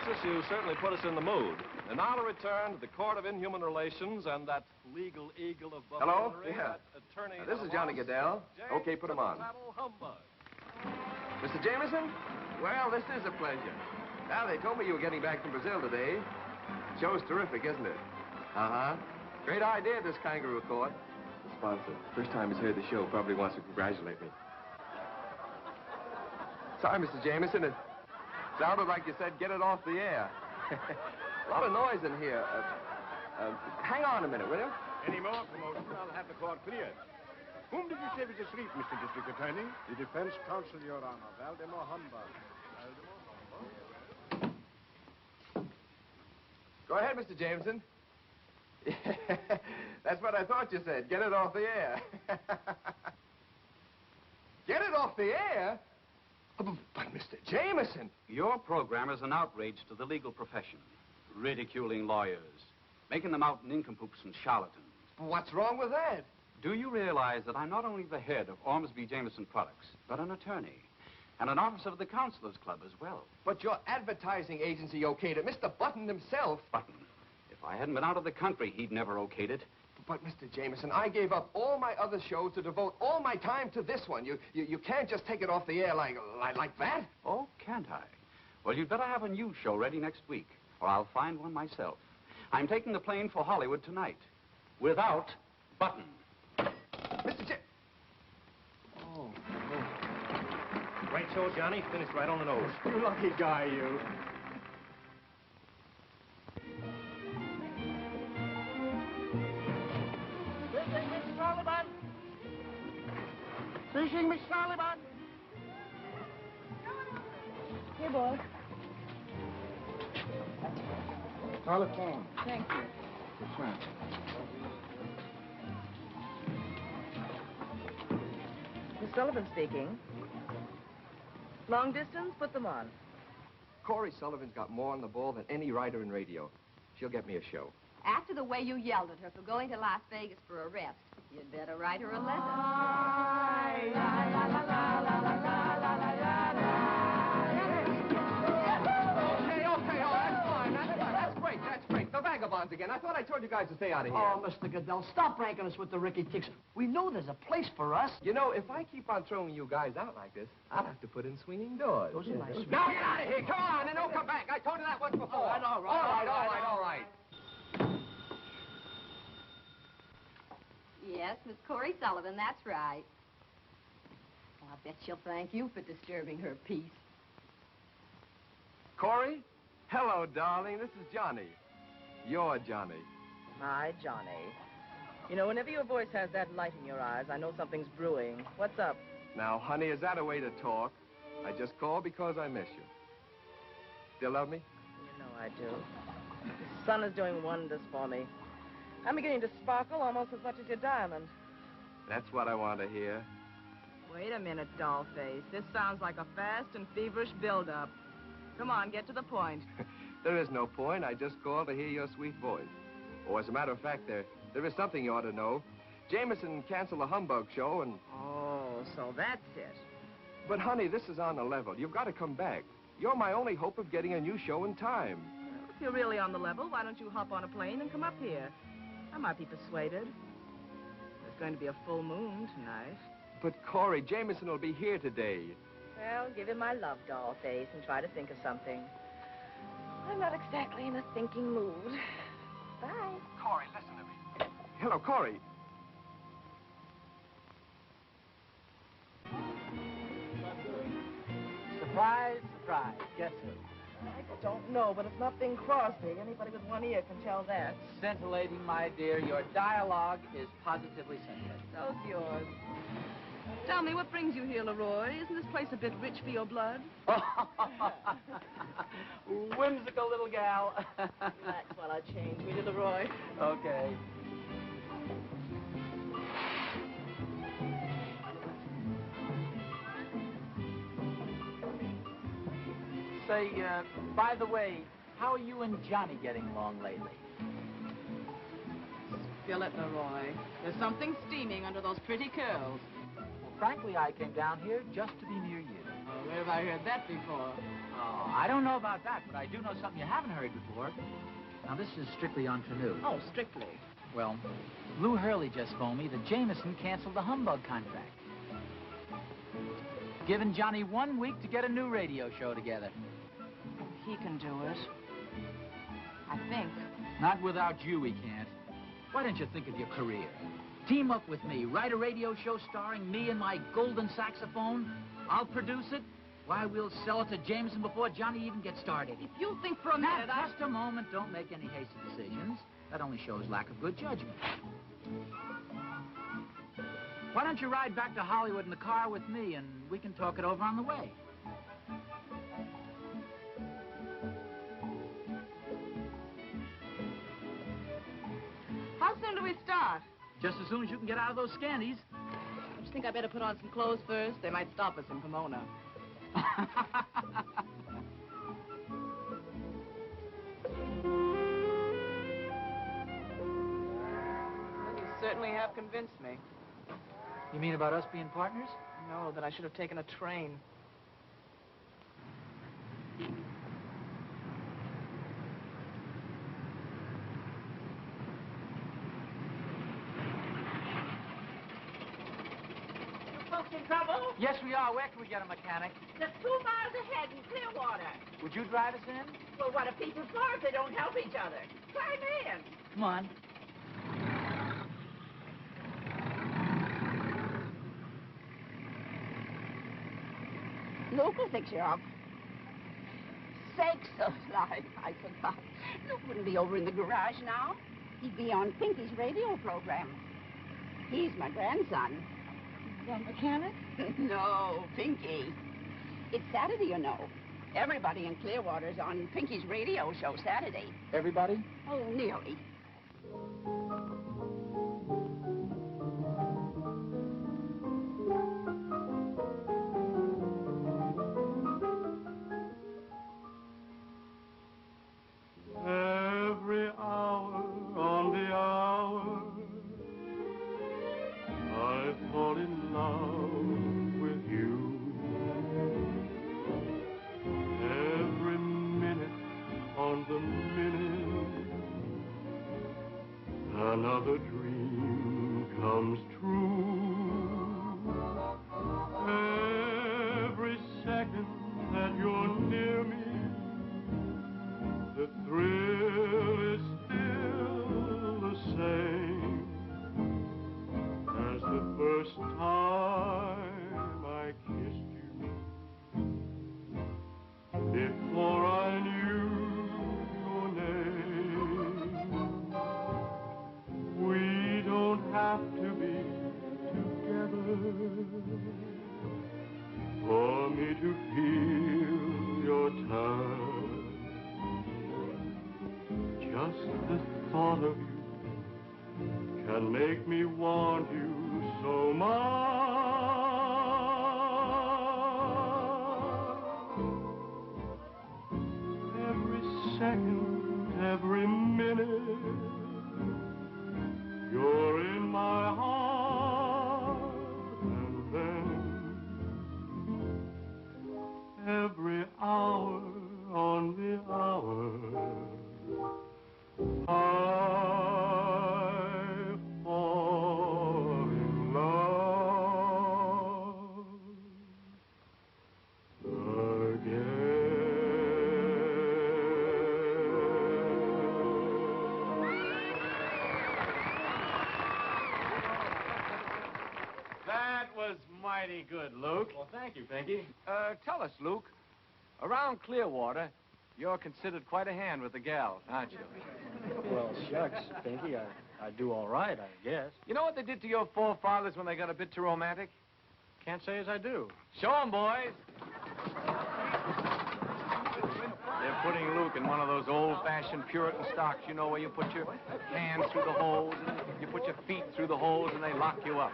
Francis, you certainly put us in the mood. And now to return to the Court of Inhuman Relations and that legal eagle of Hello? buffoonery, Yeah. that attorney... This is Johnny Goodell. Okay, put him on. Humbug. Mr. Jameson? Well, this is a pleasure. Now, they told me you were getting back from Brazil today. Show's terrific, isn't it? Uh-huh. Great idea, this kangaroo court. The sponsor, first time he's heard the show, probably wants to congratulate me. Sorry, Mr. Jameson. It sounded like you said get it off the air. A lot of noise in here. Hang on a minute, will you? Any more commotion, I'll have the court cleared. Whom did you say was asleep, Mr. District Attorney? The defense counsel, Your Honor. Valdemar Humbug. Go ahead, Mr. Jameson. That's what I thought you said. Get it off the air. Get it off the air? But, Mr. Jameson... Your program is an outrage to the legal profession. Ridiculing lawyers. Making them out nincompoops and charlatans. What's wrong with that? Do you realize that I'm not only the head of Ormsby Jameson Products, but an attorney, and an officer of the Counselors Club as well? But your advertising agency okayed it. Mr. Button himself... Button? If I hadn't been out of the country, he'd never okayed it. But, Mr. Jameson, I gave up all my other shows to devote all my time to this one. You can't just take it off the air like that. Oh, can't I? Well, you'd better have a new show ready next week, or I'll find one myself. I'm taking the plane for Hollywood tonight. Without Button. Mr. Oh. Great show, Johnny. Finished right on the nose. You lucky guy, you. Fishing, Miss Sullivan. Fishing, Miss Sullivan. Here, boy. Call it phone. Thank you. What's that? Miss Sullivan speaking. Long distance, put them on. Corey Sullivan's got more on the ball than any writer in radio. She'll get me a show. After the way you yelled at her for going to Las Vegas for a rest, you'd better write her a letter. Okay, that's fine. That's great. The vagabonds again. I thought I told you guys to stay out of here. Oh, Mr. Goodell, stop pranking us with the Ricky Ticks. We know there's a place for us. You know, if I keep on throwing you guys out like this, I'll have to put in swinging doors. Those are nice. Now get out of here. Come on, and don't come back. I told you that once before. All right. Yes, Miss Corey Sullivan, that's right. Well, I bet she'll thank you for disturbing her peace. Corey? Hello, darling. This is Johnny. You're Johnny. Hi, Johnny. You know, whenever your voice has that light in your eyes, I know something's brewing. What's up? Now, honey, is that a way to talk? I just called because I miss you. Still love me? You know I do. The sun is doing wonders for me. I'm beginning to sparkle almost as much as your diamond. That's what I want to hear. Wait a minute, dollface. This sounds like a fast and feverish build-up. Come on, get to the point. There is no point. I just called to hear your sweet voice. Oh, as a matter of fact, there is something you ought to know. Jameson canceled the Humbug show and... Oh, so that's it. But, honey, this is on the level. You've got to come back. You're my only hope of getting a new show in time. Well, if you're really on the level, why don't you hop on a plane and come up here? I might be persuaded. There's going to be a full moon tonight. But, Corey, Jameson will be here today. Well, give him my love, dollface, and try to think of something. I'm not exactly in a thinking mood. Bye. Corey, listen to me. Hello, Corey. Surprise, surprise. Guess who? I don't know, but it's not Bing Crosby. Anybody with one ear can tell that. Scintillating, my dear. Your dialogue is positively scintillating. So's yours. Tell me, what brings you here, Leroy? Isn't this place a bit rich for your blood? Whimsical little gal. Relax while I change. Will you, Leroy? Okay. Say, by the way, how are you and Johnny getting along lately? Spill it, Leroy. There's something steaming under those pretty curls. Well, frankly, I came down here just to be near you. where have I heard that before? Oh, I don't know about that, but I do know something you haven't heard before. Now, this is strictly ingenue. Oh, strictly. Well, Lou Hurley just phoned me that Jameson canceled the Humbug contract. Giving Johnny 1 week to get a new radio show together. He can do it. I think. Not without you, he can't. Why don't you think of your career? Team up with me. Write a radio show starring me and my golden saxophone. I'll produce it. Why, we'll sell it to Jameson before Johnny even gets started. If you think for a Now, minute, just a moment. Don't make any hasty decisions. That only shows lack of good judgment. Why don't you ride back to Hollywood in the car with me, and we can talk it over on the way? How soon do we start? Just as soon as you can get out of those scanties. I just think I better put on some clothes first. They might stop us in Pomona. Well, you certainly have convinced me. You mean about us being partners? No, that I should have taken a train. Folks in trouble? Yes, we are. Where can we get a mechanic? Just 2 miles ahead in Clearwater. Would you drive us in? Well, what are people for if they don't help each other? Climb in. Come on. Luke will fix you up. Sakes alive, I forgot. Luke wouldn't be over in the garage now. He'd be on Pinky's radio program. He's my grandson. The mechanic? No, Pinky. It's Saturday, you know. Everybody in Clearwater's on Pinky's radio show Saturday. Everybody? Oh, nearly. Every hour on the hour, I fall in love with you. Every minute on the minute, another dream comes true. Every second that you're near me, the thrill is still the same as the first time I kissed you. Before I knew your name, we don't have to be together for me to feel your touch. Just the thought of you can make me want you so much. Every second, every minute, you're in my heart. And then every hour on the hour, I fall in love again. That was mighty good, Luke. Well, thank you, Pinky. Tell us, Luke, around Clearwater, you're considered quite a hand with the gals, aren't you? Well, shucks, Pinky, I do all right, I guess. You know what they did to your forefathers when they got a bit too romantic? Can't say as I do. Show 'em, boys. They're putting Luke in one of those old-fashioned Puritan stocks, you know, where you put your hands through the holes, and you put your feet through the holes, and they lock you up.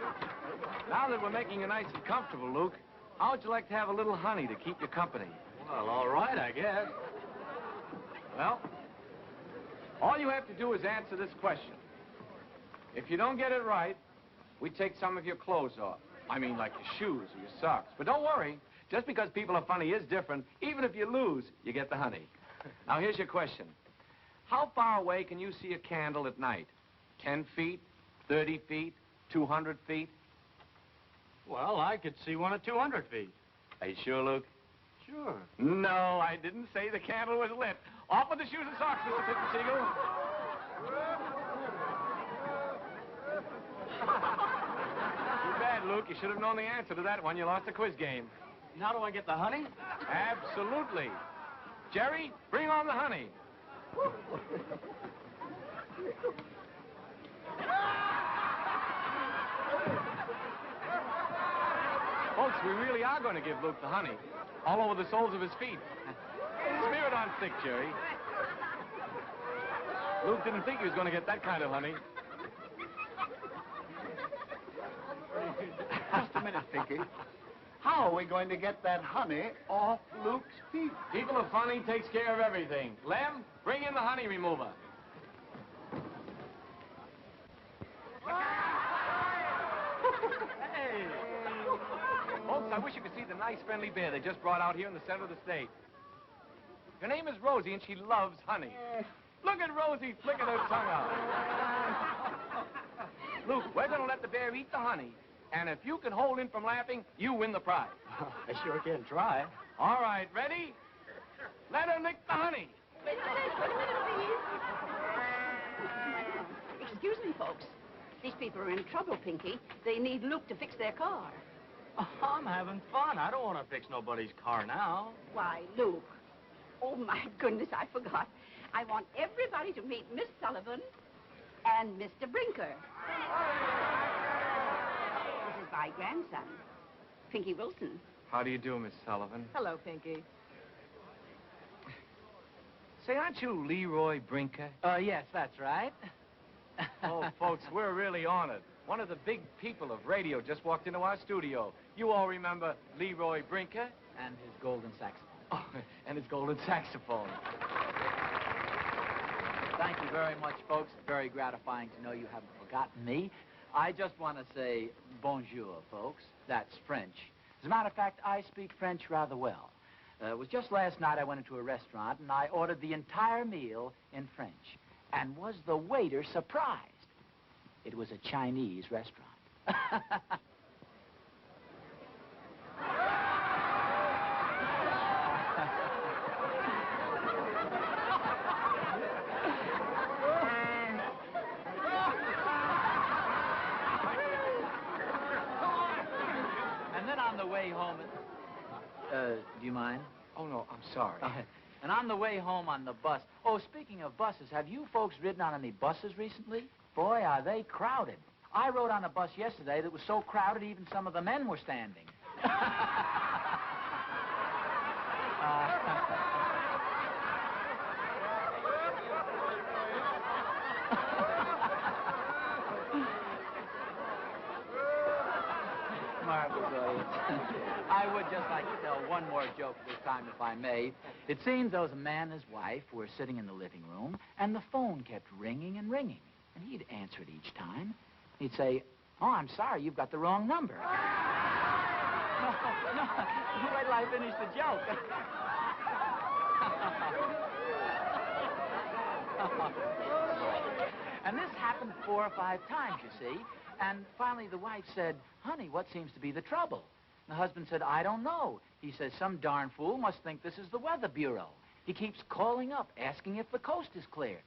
Now that we're making you nice and comfortable, Luke, how would you like to have a little honey to keep you company? Well, all right, I guess. Well, all you have to do is answer this question. If you don't get it right, we take some of your clothes off. I mean, like your shoes or your socks. But don't worry. Just because people are funny is different. Even if you lose, you get the honey. Now, here's your question. How far away can you see a candle at night? 10 feet, 30 feet, 200 feet? Well, I could see one at 200 feet. Are you sure, Luke? Sure. No, I didn't say the candle was lit. Off with the shoes and socks, Mr. Pippensiegel. Too bad, Luke. You should have known the answer to that one. You lost the quiz game. And how do I get the honey? Absolutely. Jerry, bring on the honey. Folks, we really are going to give Luke the honey. All over the soles of his feet. Smear it on thick, Jerry. Luke didn't think he was going to get that kind of honey. Just a minute, Pinky. How are we going to get that honey off Luke's feet? People of funny takes care of everything. Lem, bring in the honey remover. Hey! Folks, I wish you could see the nice, friendly bear they just brought out here in the center of the state. Her name is Rosie, and she loves honey. Look at Rosie flicking her tongue out. Luke, we're going to let the bear eat the honey, and if you can hold him from laughing, you win the prize. I sure can try. All right, ready? Let her lick the honey. Excuse me, folks. These people are in trouble, Pinky. They need Luke to fix their car. Oh, I'm having fun. I don't want to fix nobody's car now. Why, Luke. Oh, my goodness, I forgot. I want everybody to meet Miss Sullivan and Mr. Brinker. This is my grandson, Pinky Wilson. How do you do, Miss Sullivan? Hello, Pinky. Say, aren't you Leroy Brinker? Yes, that's right. Oh, folks, we're really honored. One of the big people of radio just walked into our studio. You all remember Leroy Brinker? And his golden saxophone. Oh, and his golden saxophone. Thank you very much, folks. Very gratifying to know you haven't forgotten me. I just want to say bonjour, folks. That's French. As a matter of fact, I speak French rather well. It was just last night I went into a restaurant and I ordered the entire meal in French. And was the waiter surprised? It was a Chinese restaurant. And then on the way home... do you mind? Oh, no, I'm sorry. And on the way home on the bus... Oh, speaking of buses, have you folks ridden on any buses recently? Boy, are they crowded. I rode on a bus yesterday that was so crowded even some of the men were standing. Marvelous audience. I would just like to tell one more joke this time, if I may. It seems there was a man and his wife who were sitting in the living room, and the phone kept ringing and ringing. And he'd answer it each time. He'd say, "Oh, I'm sorry, you've got the wrong number." No, wait till I finish the joke. And this happened 4 or 5 times, you see. And finally the wife said, "Honey, what seems to be the trouble?" And the husband said, "I don't know." He says, "Some darn fool must think this is the Weather Bureau. He keeps calling up, asking if the coast is clear."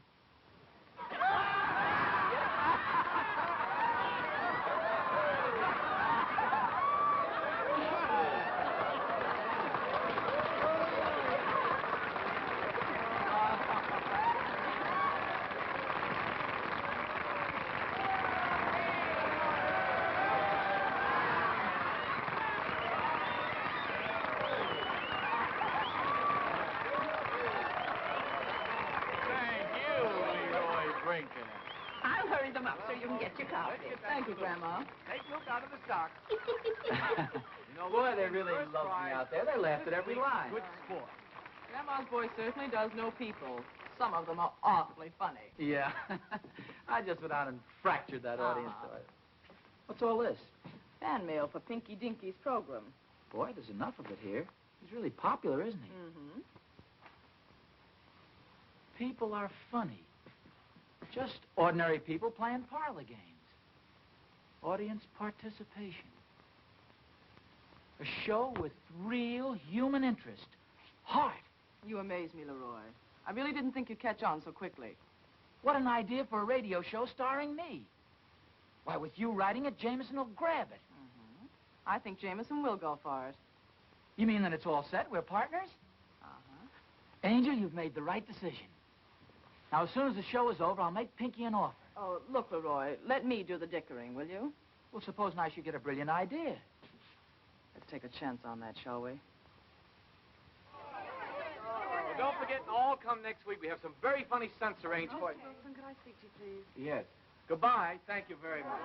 I'll hurry them up so you can get your coffee. Thank you, Grandma. Take Luke out of the stock. You know, boy, they really love me out there. They laughed at every line. Good sport. Grandma's voice certainly does know people. Some of them are awfully funny. Yeah. I just went out and fractured that audience. What's all this? Fan mail for Pinky Dinky's program. Boy, there's enough of it here. He's really popular, isn't he? Mm-hmm. People are funny. Just ordinary people playing parlor games. Audience participation. A show with real human interest. Heart. You amaze me, Leroy. I really didn't think you'd catch on so quickly. What an idea for a radio show starring me. Why, with you writing it, Jameson will grab it. Mm-hmm. I think Jameson will go for it. You mean that it's all set? We're partners? Uh-huh. Angel, you've made the right decision. Now, as soon as the show is over, I'll make Pinky an offer. Oh, look, Leroy, let me do the dickering, will you? Well, supposing I should get a brilliant idea. Let's take a chance on that, shall we? Well, don't forget, and all come next week. We have some very funny stunts arranged for you. Wilson, could I speak to you, please? Yes. Goodbye. Thank you very much.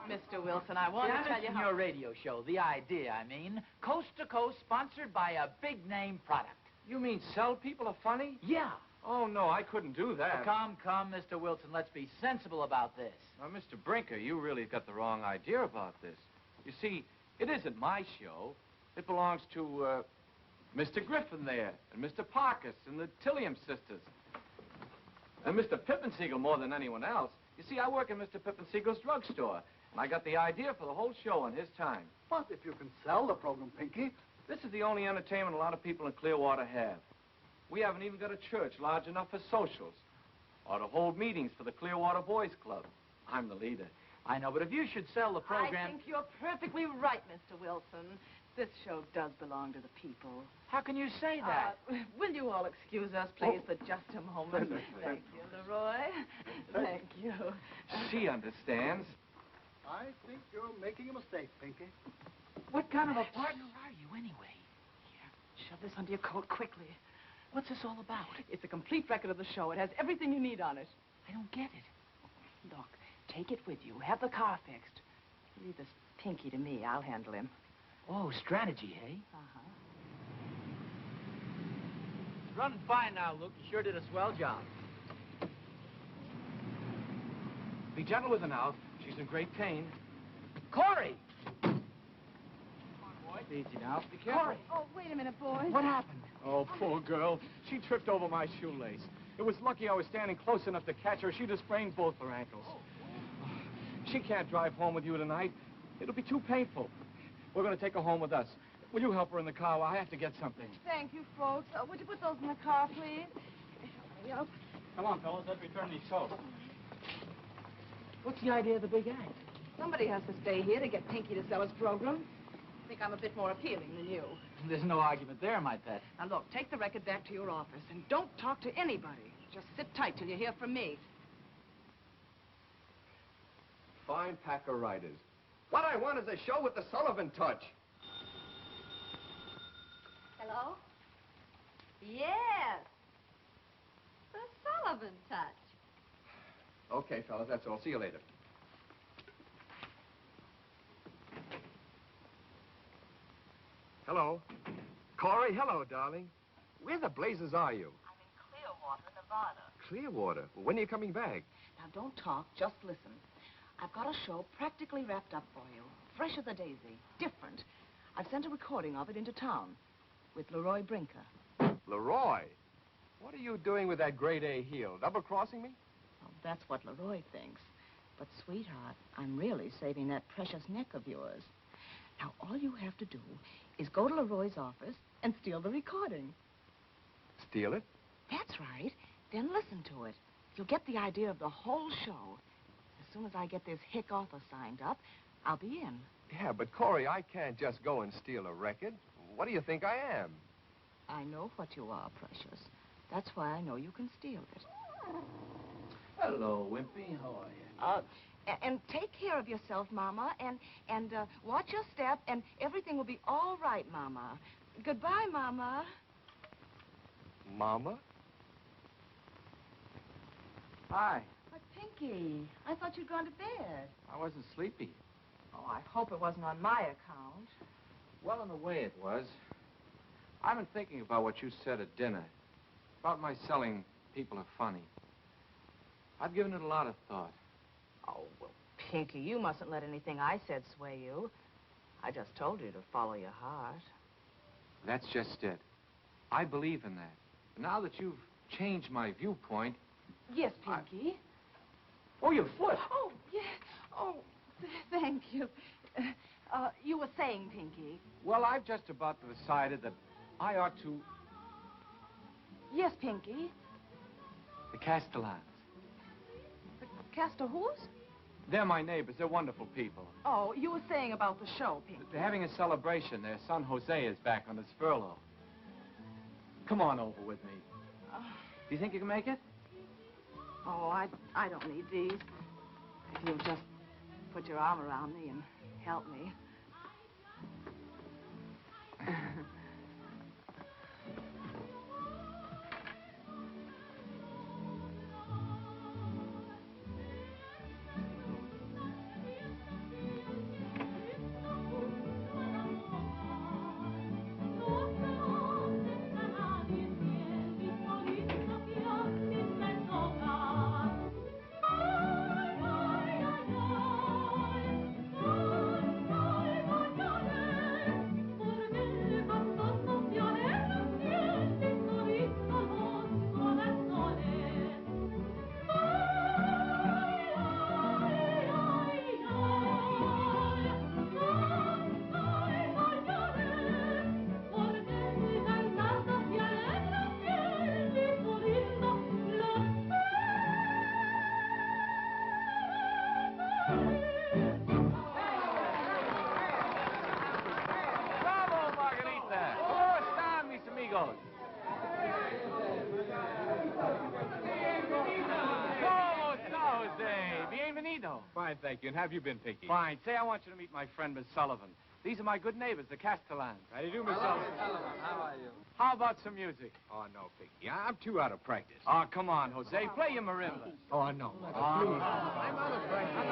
Mr. Wilson, I want to tell you how... your radio show, the idea, I mean, coast to coast, sponsored by a big-name product. You mean sell people are funny? Yeah. Oh, no, I couldn't do that. Well, come, Mr. Wilson. Let's be sensible about this. Now, Mr. Brinker, you really got the wrong idea about this. You see, it isn't my show. It belongs to, Mr. Griffin there, and Mr. Parkus, and the Tillium sisters. And Mr. Pippensiegel more than anyone else. You see, I work in Mr. Pippensiegel's drugstore, and I got the idea for the whole show on his time. But if you can sell the program, Pinky. This is the only entertainment a lot of people in Clearwater have. We haven't even got a church large enough for socials or to hold meetings for the Clearwater Boys Club. I'm the leader. I know, but if you should sell the program... I think you're perfectly right, Mr. Wilson. This show does belong to the people. How can you say that? Will you all excuse us, please, for just a moment? Thank you, Leroy. Thank you. She understands. I think you're making a mistake, Pinky. What kind of a partner are you, anyway? Here, shove this under your coat quickly. What's this all about? It's a complete record of the show. It has everything you need on it. I don't get it. Look, take it with you. Have the car fixed. Leave this Pinky to me. I'll handle him. Oh, strategy, eh? Uh-huh. It's running fine now, Luke. You sure did a swell job. Be gentle with her now. She's in great pain. Corey! Easy now. Be careful. Corey. Oh, wait a minute, boys. What happened? Oh, poor girl. She tripped over my shoelace. It was lucky I was standing close enough to catch her. She'd have sprained both her ankles. She can't drive home with you tonight. It'll be too painful. We're going to take her home with us. Will you help her in the car? I have to get something. Thank you, folks. Would you put those in the car, please? Hurry up. Come on, fellas. Let's return these coats. What's the idea of the big act? Somebody has to stay here to get Pinky to sell his program. I think I'm a bit more appealing than you. There's no argument there, my pet. Now, look, take the record back to your office and don't talk to anybody. Just sit tight till you hear from me. Fine pack of writers. What I want is a show with the Sullivan touch. Hello? Yes. The Sullivan touch. Okay, fellas, that's all. See you later. Hello. Corey, hello, darling. Where the blazes are you? I'm in Clearwater, Nevada. Clearwater? Well, when are you coming back? Now, don't talk, just listen. I've got a show practically wrapped up for you. Fresh as a daisy. Different. I've sent a recording of it into town with Leroy Brinker. Leroy? What are you doing with that grade A heel? Double-crossing me? Well, that's what Leroy thinks. But, sweetheart, I'm really saving that precious neck of yours. Now, all you have to do is go to Leroy's office and steal the recording. Steal it? That's right. Then listen to it. You'll get the idea of the whole show. As soon as I get this hick author signed up, I'll be in. Yeah, but Corey, I can't just go and steal a record. What do you think I am? I know what you are, precious. That's why I know you can steal it. Hello, Wimpy. How are you? And take care of yourself, Mama, and watch your step, and everything will be all right, Mama. Goodbye, Mama. Mama? Hi. But, Pinky, I thought you'd gone to bed. I wasn't sleepy. Oh, I hope it wasn't on my account. Well, in a way it was. I've been thinking about what you said at dinner. About my selling people are funny. I've given it a lot of thought. Oh, well, Pinky, you mustn't let anything I said sway you. I just told you to follow your heart. That's just it. I believe in that. Now that you've changed my viewpoint... Yes, Pinky. Oh, your foot! Oh, yes. Oh, thank you. You were saying, Pinky. Well, I've just about decided that I ought to... Yes, Pinky. The Castellans. The Castor-who's? They're my neighbors. They're wonderful people. Oh, you were saying about the show, Pinky. They're having a celebration. Their son, Jose, is back on his furlough. Come on over with me. Do you think you can make it? Oh, I don't need these. If you'll just put your arm around me and help me. Fine, thank you. And how have you been, Pinky? Fine. Say, I want you to meet my friend, Miss Sullivan. These are my good neighbors, the Castellans. How do you do, Miss Sullivan? How are you? How about some music? Oh, no, Pinky. I'm too out of practice. Oh, come on, Jose. Play your marimba. Oh, no. Oh, Please. I'm out of practice.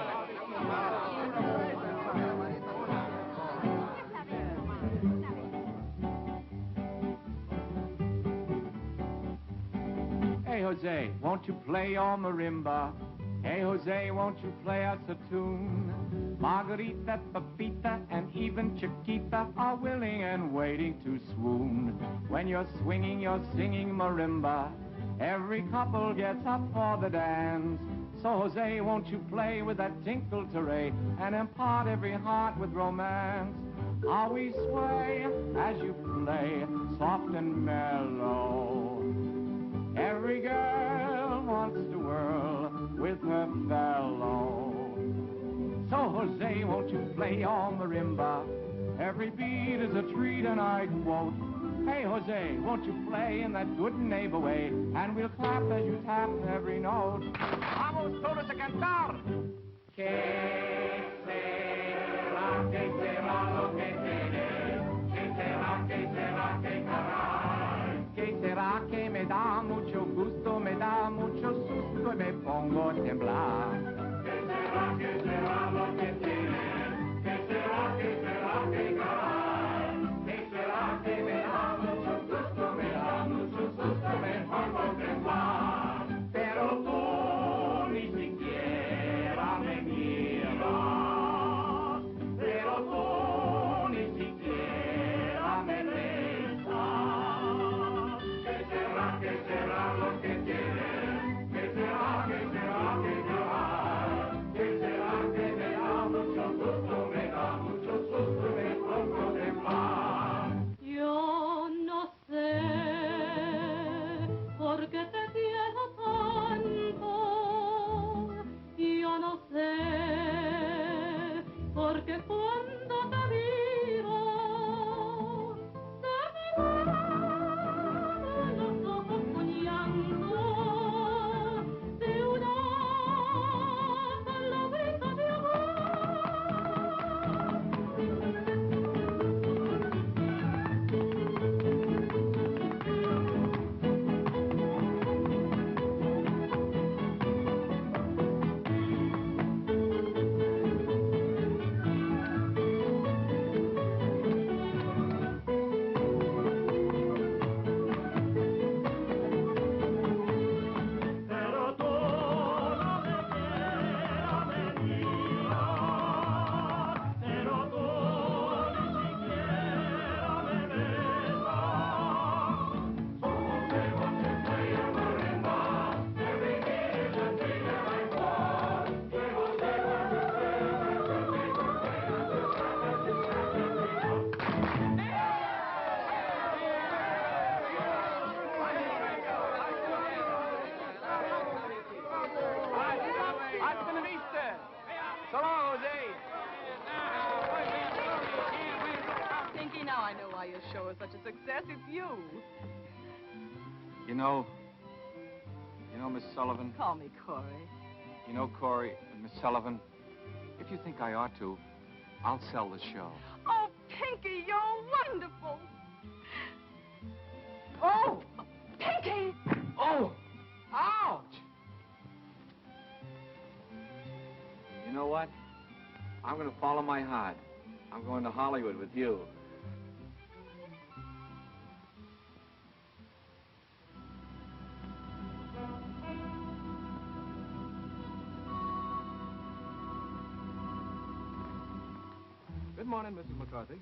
Hey, Jose, won't you play your marimba? Hey, Jose, won't you play us a tune? Margarita, Pepita, and even Chiquita are willing and waiting to swoon. When you're swinging, you're singing marimba. Every couple gets up for the dance. So, Jose, won't you play with that tinkle-teray and impart every heart with romance? How we sway as you play, soft and mellow. Every girl wants to whirl with her fellow. So, Jose, won't you play your marimba? Every beat is a treat and I quote. Hey, Jose, won't you play in that good neighbor way? And we'll clap as you tap every note. Vamos todos a cantar. Que será lo que tiene? Que será que caray? Que será que me da mucho gusto, me da mucho susto y me pongo a temblar? Que será lo que tiene? Que será que caray? Que será que me da mucho gusto, me da mucho susto, me pongo a temblar? Pero tú ni siquiera me miras, pero tú ni siquiera me besas. Que será lo que tiene? Que será que caray? such a success. It's you. You know, Miss Sullivan. Call me Corey. You know, Corey, Miss Sullivan, if you think I ought to, I'll sell the show. Oh, Pinky, you're wonderful. Oh, Pinky! Oh! Ouch! You know what? I'm going to follow my heart. I'm going to Hollywood with you. Good morning, Mrs. McCarthy.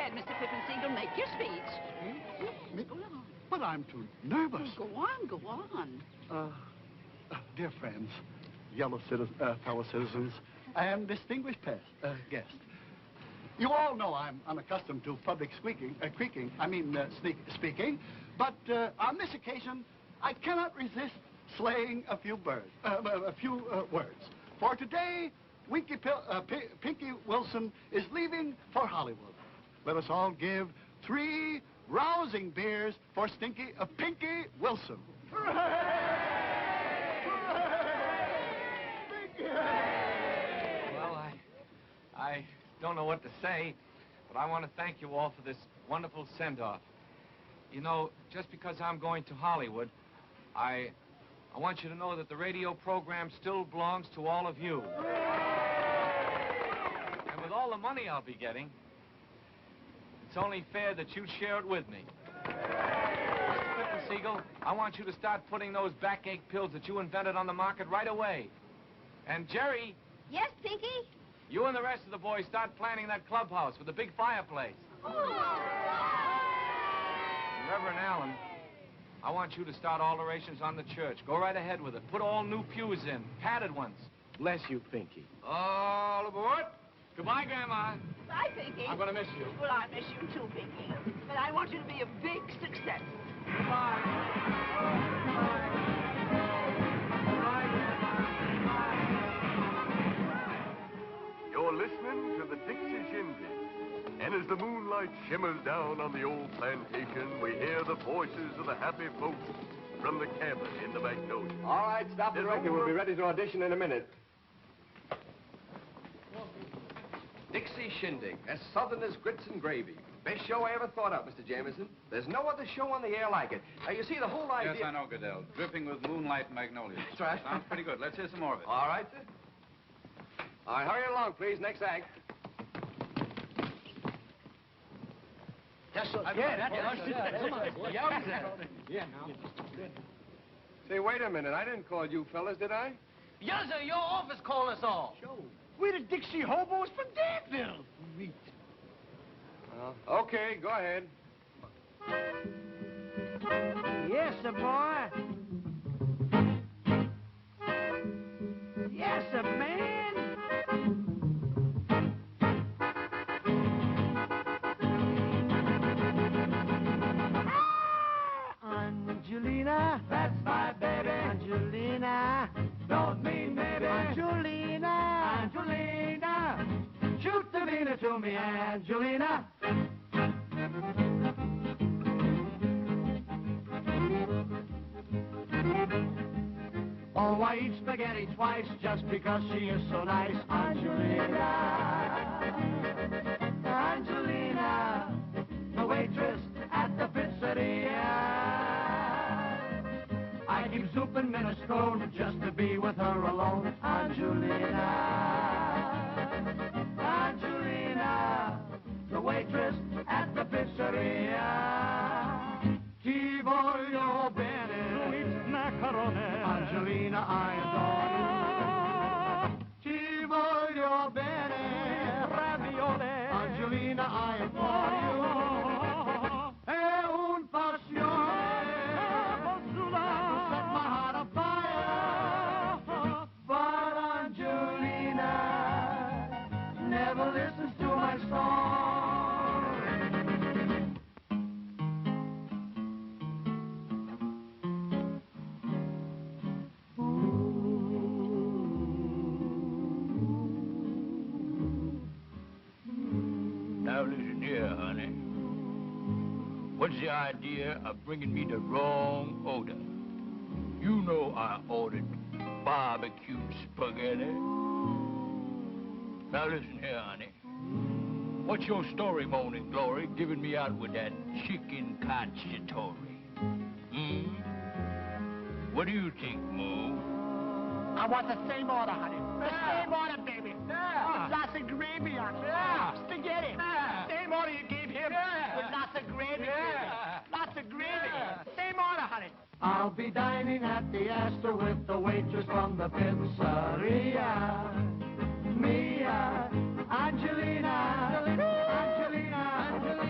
ahead, Mr. Pippensiegel. Make your speech. But I'm too nervous. Go on. Dear friends, fellow citizens, and distinguished guests, you all know I'm unaccustomed to public speaking, but on this occasion, I cannot resist slaying a few words. For today, Pinky Wilson is leaving for Hollywood. Let us all give 3 rousing beers for Pinky Wilson. Well, I don't know what to say, but I want to thank you all for this wonderful send-off. You know, just because I'm going to Hollywood, I want you to know that the radio program still belongs to all of you. And with all the money I'll be getting, it's only fair that you share it with me. Mr. Pippensiegel, I want you to start putting those backache pills that you invented on the market right away. And Jerry... Yes, Pinky? You and the rest of the boys start planning that clubhouse with the big fireplace. And Reverend Allen, I want you to start alterations on the church. Go right ahead with it. Put all new pews in, padded ones. Bless you, Pinky. All aboard. Goodbye, Grandma. Bye, Pinky. I'm gonna miss you. Well, I miss you too, Pinky. But I want you to be a big success. You're listening to the Dixie Shindig. And as the moonlight shimmers down on the old plantation, we hear the voices of the happy folks from the cabin in the Magnolia. All right, stop the record. We'll be ready to audition in a minute. Dixie Shindig, as southern as grits and gravy. Best show I ever thought of, Mr. Jameson. There's no other show on the air like it. Now, you see, the whole idea... Yes, I know, Goodell. Dripping with moonlight and magnolias. That's right. Sounds pretty good. Let's hear some more of it. All right, sir. All right, hurry along, please. Next act. That's so Come on. Yeah, now. Say, wait a minute. I didn't call you fellas, did I? Yes, sir. Your office called us all. We're the Dixie Hobos from Danville. Okay, go ahead. Yes, sir, boy. Yes, sir, man. Angelina, that's my baby. Angelina, don't mean baby. Angelina, Angelina, shoot the Vina to me, Angelina. Oh, I eat spaghetti twice just because she is so nice, Angelina. Angelina, the waitress at the pizzeria. I keep zooping minestrone just to be with her alone, Angelina. Angelina, the waitress at the pizzeria. Ti voglio bene, Luis Macarone. Angelina, I adore you. Ti voglio bene, raviole. Angelina, I adore you. È un passione, set my heart on fire. But Angelina never listens to my song. Now listen here, honey. What's the idea of bringing me the wrong order? You know I ordered barbecue spaghetti. Now listen here, honey. What's your story, Morning Glory, giving me out with that chicken cacciatore? What do you think, Mo? I want the same order, honey. The same order, baby. With lots of gravy on it. Spaghetti. Same order you gave him. With lots of gravy. Lots of gravy. Same order, honey. I'll be dining at the Astor with the waitress from the pizzeria. Mia, Angelina, Angelina, Angelina.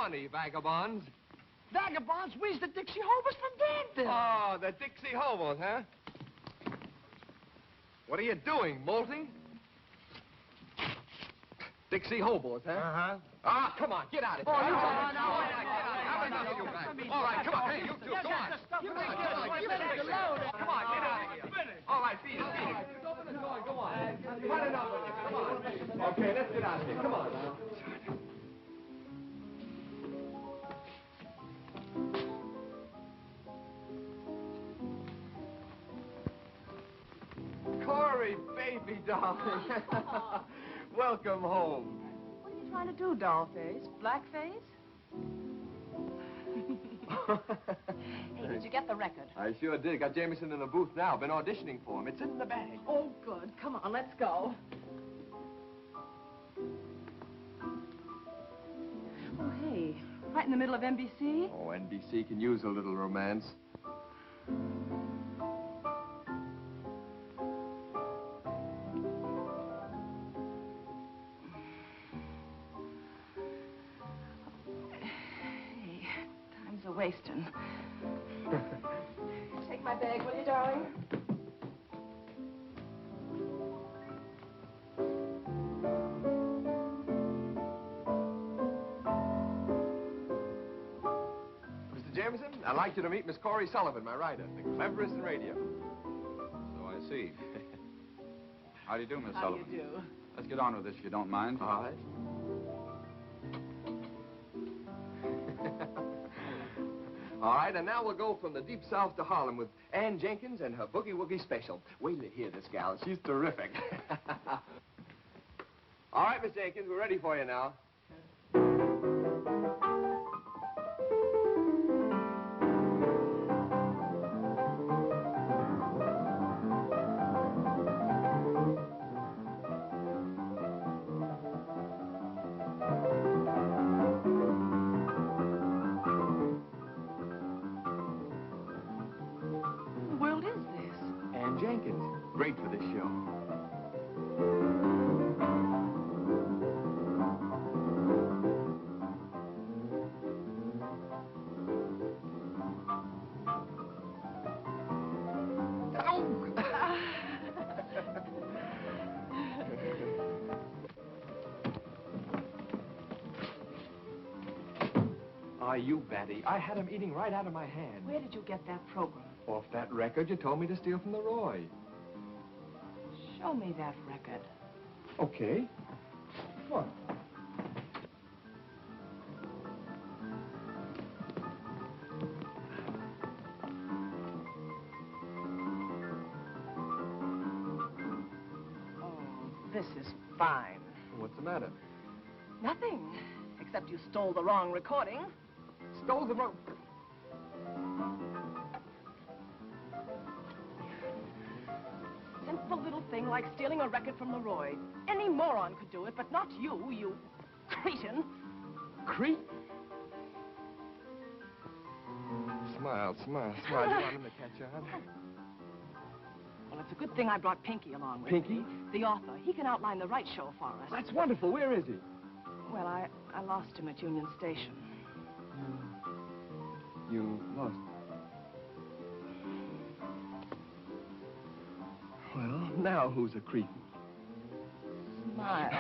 funny, vagabonds. Vagabonds, we's the Dixie Hobos from Danville. Oh, the Dixie Hobos, huh? What are you doing, molting? Dixie Hobos, huh? Uh-huh. Ah, come on, get out of here. Oh, no, Get no, out. no, Have enough of you guys. All right, come on. Hey, you two, go on. Come on, get out of here. All right, beat it, beat it. Open the door, go on. You've had enough of it. Come on. Okay, let's get out of here. Come on now. Corey, baby darling. Welcome home. What are you trying to do, dollface? Blackface? Hey, did you get the record? I sure did. Got Jameson in the booth now. Been auditioning for him. It's in the bag. Oh, good. Come on, let's go. Oh, hey, right in the middle of NBC? Oh, NBC can use a little romance. Hey, time's a-wasting. Take my bag, will you, darling? Mr. Jameson, I'd like you to meet Miss Corey Sullivan, my writer, the cleverest in radio. So I see. How do you do, Miss How Sullivan? do you do? Let's get on with this, if you don't mind. All right. All right, and now we'll go from the deep south to Harlem with Ann Jenkins and her Boogie Woogie special. Wait till you hear this gal. She's terrific. All right, Miss Jenkins, we're ready for you now. Who the world is this? Ann Jenkins. Great for this show. Ah, you batty. I had him eating right out of my hand. Where did you get that program? Off that record you told me to steal from the Roy. Show me that record. Okay. What? Oh, this is fine. What's the matter? Nothing, except you stole the wrong recording. Stole the wrong... Simple little thing like stealing a record from Leroy. Any moron could do it, but not you, you cretin. Creep? Smile, smile, smile. You want him to catch on? Well, it's a good thing I brought Pinky along with Pinky? me. The author. He can outline the right show for us. That's wonderful. Where is he? Well, I lost him at Union Station. You lost. Well, now who's a creep? Smile.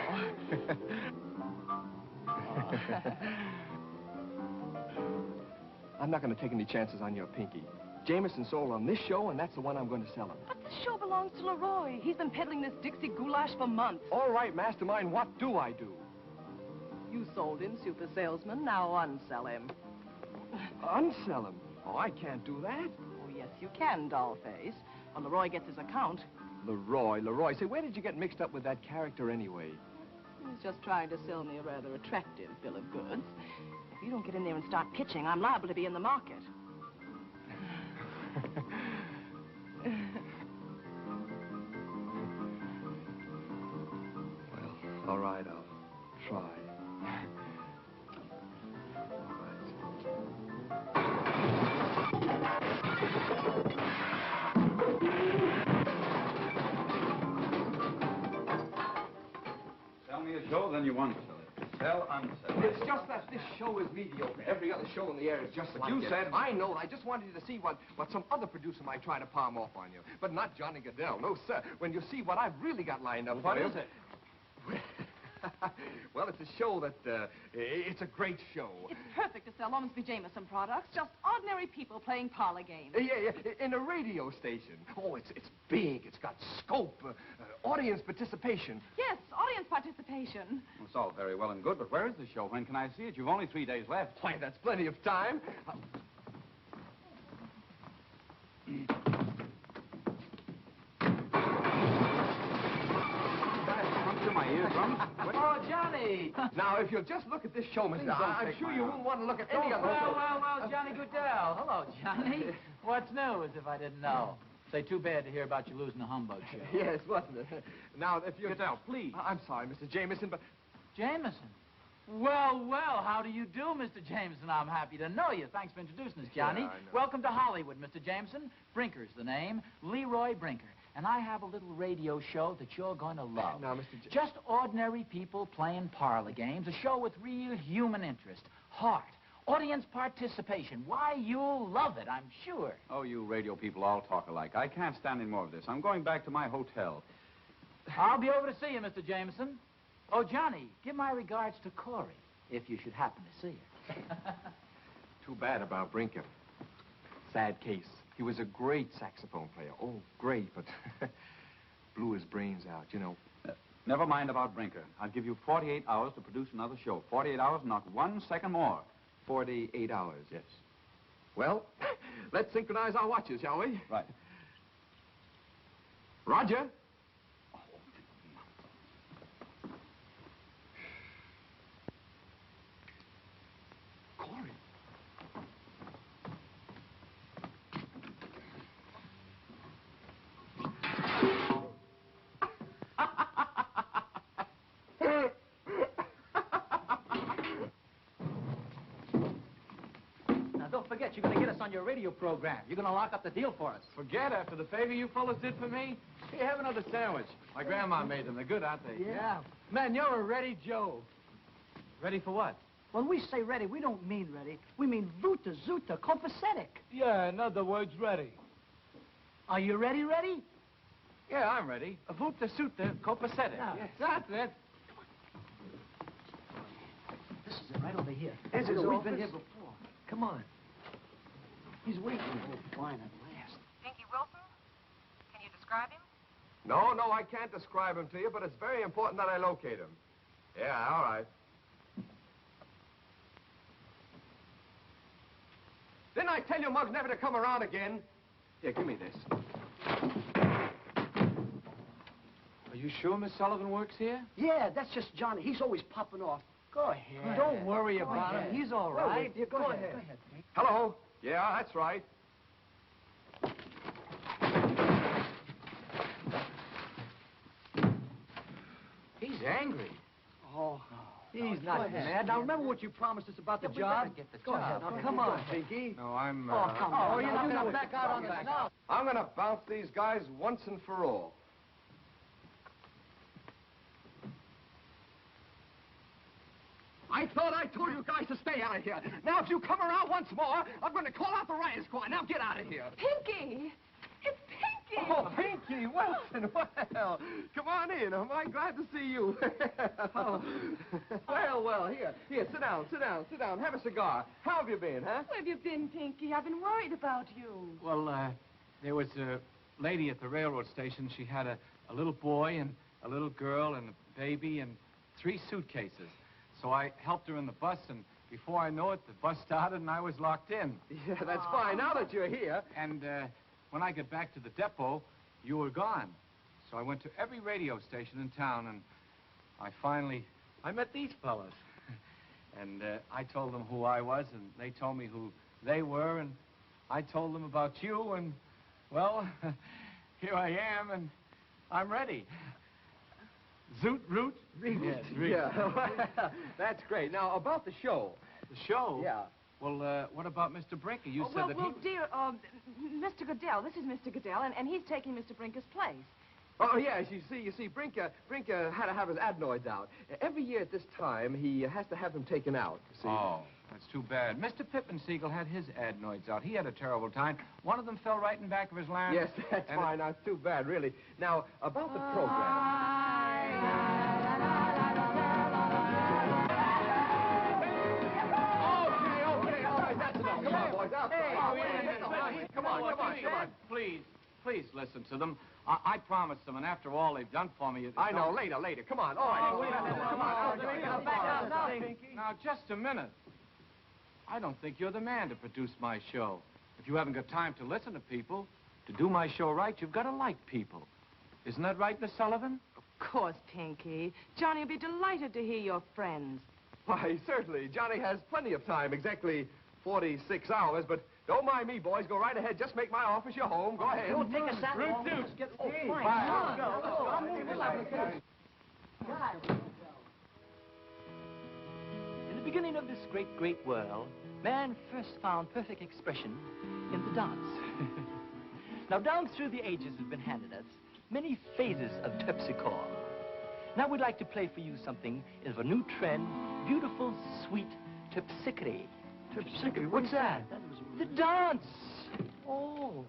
I'm not going to take any chances on your Pinky. Jameson sold on this show, and that's the one I'm going to sell him. But the show belongs to Leroy. He's been peddling this Dixie goulash for months. All right, Mastermind, what do I do? You sold him, super salesman. Now unsell him. Unsell him? Oh, I can't do that. Oh, yes, you can, dollface. When Leroy gets his account. Leroy. Say, where did you get mixed up with that character anyway? He's just trying to sell me a rather attractive bill of goods. If you don't get in there and start pitching, I'm liable to be in the market. Well, all right, I'll try. Sell me a show, then you want to sell it. Sell, unsell. It's just that this show is mediocre. Every other show in the air is just like you it. said- I know. I just wanted you to see what some other producer might try to palm off on you. But not Johnny Goodell. No, sir. When you see what I've really got lined up What for you... is it? Well, it's a show that, it's a great show. It's perfect to sell Ormsby Jameson products. Just ordinary people playing parlor games. Yeah, in a radio station. Oh, it's big. It's got scope, audience participation. Yes, audience participation. It's all very well and good, but where is the show? When can I see it? You've only 3 days left. Why, that's plenty of time. My eardrums. Oh, Johnny! Now, if you'll just look at this show, mister, I'm sure you won't want to look at any other show. Well, Johnny Goodell. Hello, Johnny. What's news, if I didn't know? Say, too bad to hear about you losing the humbug show. Yes, wasn't it? Now, if you... Goodell, please. I'm sorry, Mr. Jameson, but... Jameson? Well, how do you do, Mr. Jameson? I'm happy to know you. Thanks for introducing us, Johnny. Yeah, I know. Welcome to Hollywood, Mr. Jameson. Brinker's the name. Leroy Brinker. And I have a little radio show that you're going to love. Now, Mr. Just ordinary people playing parlor games. A show with real human interest, heart, audience participation. Why, you'll love it, I'm sure. Oh, you radio people all talk alike. I can't stand any more of this. I'm going back to my hotel. I'll be over to see you, Mr. Jameson. Oh, Johnny, give my regards to Corey, if you should happen to see her. Too bad about Brinker. Sad case. He was a great saxophone player. Oh, great, but blew his brains out, you know. Never mind about Brinker. I'll give you 48 hours to produce another show. 48 hours, not 1 second more. 48 hours, yes. Well, let's synchronize our watches, shall we? Right. Roger. Corey. Now, don't forget, you're going to get us on your radio program. You're going to lock up the deal for us. Forget after the favor you fellas did for me? Here, have another sandwich. My grandma made them. They're good, aren't they? Yeah. Man, you're a ready Joe. Ready for what? When we say ready, we don't mean ready. We mean vuta, zuta, copacetic. Yeah, in other words, ready. Are you ready? Yeah, I'm ready. A vuta suta copacetic. Yeah. Yes, that's it. This is it, right over here. Is his We've office? been here before. Come on. He's waiting. Oh, fine, at last. Pinky Wilson? Can you describe him? No, I can't describe him to you, but it's very important that I locate him. Yeah, all right. Didn't I tell you, Muggs, never to come around again? Here, give me this. Are you sure Miss Sullivan works here? Yeah, that's just Johnny. He's always popping off. Go ahead. Don't worry about him. He's all right. Go ahead. Go ahead. Hello? Yeah, that's right. He's angry. Oh. He's Go not ahead. mad. Now, remember what you promised us about the we job? better get the Go job. ahead. Now, Go come ahead. on, Pinky. No, I'm... Oh, come on. you're not going to back out on this now. I'm going to bounce these guys once and for all. I thought I told you guys to stay out of here. Now, if you come around once more, I'm going to call out the riot squad. Now, get out of here. Pinky! It's Pinky! Oh, Pinky Wilson. Well, come on in. Am I glad to see you? Oh. Well, here, sit down. Have a cigar. How have you been, huh? Where have you been, Pinky? I've been worried about you. Well, there was a lady at the railroad station. She had a little boy and a little girl and a baby and 3 suitcases. So I helped her in the bus, and before I know it, the bus started and I was locked in. Yeah, that's fine. Now that you're here. And when I got back to the depot, you were gone. So I went to every radio station in town, and I met these fellas. And I told them who I was, and they told me who they were, and I told them about you, and, well, here I am, and I'm ready. Zoot root? Yes, Reed. Yeah, that's great. Now, about the show. The show? Yeah. Well, what about Mr. Brinker? You said well, that well, dear, Mr. Goodell, this is Mr. Goodell, and he's taking Mr. Brinker's place. Oh, yes, you see, Brink had to have his adenoids out. Every year at this time, he has to have them taken out, you see. Oh, that's too bad. Mr. Pippensiegel had his adenoids out. He had a terrible time. One of them fell right in back of his larynx. Yes, that's fine. That's too bad, really. Now, about the program. Okay, all right, that's enough. Come on, boys, Come on. Please listen to them. I promised them, and after all they've done for me... I know, later. Come on, all right. Come on. Now, just a minute. I don't think you're the man to produce my show. If you haven't got time to listen to people, to do my show right, you've got to like people. Isn't that right, Miss Sullivan? Of course, Pinky. Johnny will be delighted to hear your friends. Why, certainly. Johnny has plenty of time, exactly 46 hours, but don't mind me, boys. Go right ahead. Just make my office your home. Go ahead. Don't take us that long. Let's get... Oh, fine. In the beginning of this great world, man first found perfect expression in the dance. Now, down through the ages have been handed us many phases of terpsichore. Now we'd like to play for you something of a new trend, beautiful, sweet terpsichore. Terpsichore? What's that? The dance. Oh,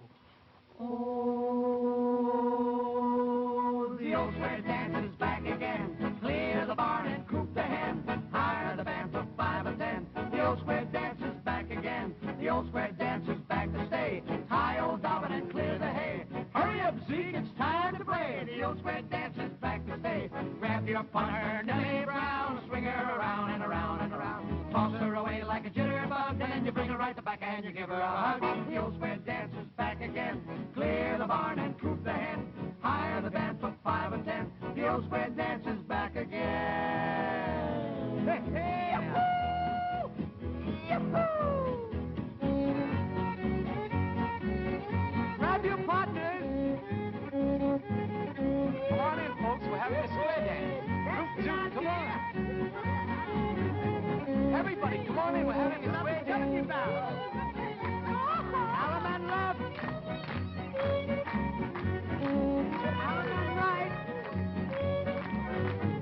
the old square dance is back again. Clear the barn and coop the hen. Hire the band for 5 and 10. The old square dance is back again. The old square dance is back to stay. Tie old Dobbin and clear the hay. Hurry up, Zeke, it's time to play. The old square dance is back to stay. Grab your punter, Nellie Brown, swing her around and around and around. Toss her away like a jitterbug, and then you bring her right back and you give her a hug. The old square dance is back again. Clear the barn and troop the hen. Hire the band for 5 and 10. The old square dance is back again. Hey, hey, yahoo! Yahoo! Grab your partners. Come on in, folks. We're having a square dance. Group 2, come on. Everybody, come on in. We're having a square dance. Alaman left. Alaman right.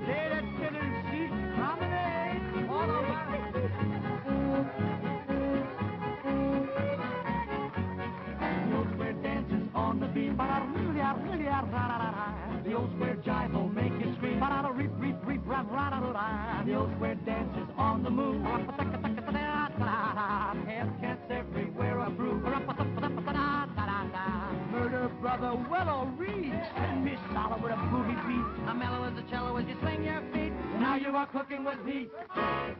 Later, Tennessee. Promenade. All over. The old square dances on the beat. The old square jive will make you scream. The old square dances on the move. Half cats everywhere are brewed. Murder brother, well all read. Send me solid with a boogie beat. I'm mellow as a cello as you swing your feet. Now you are cooking with heat.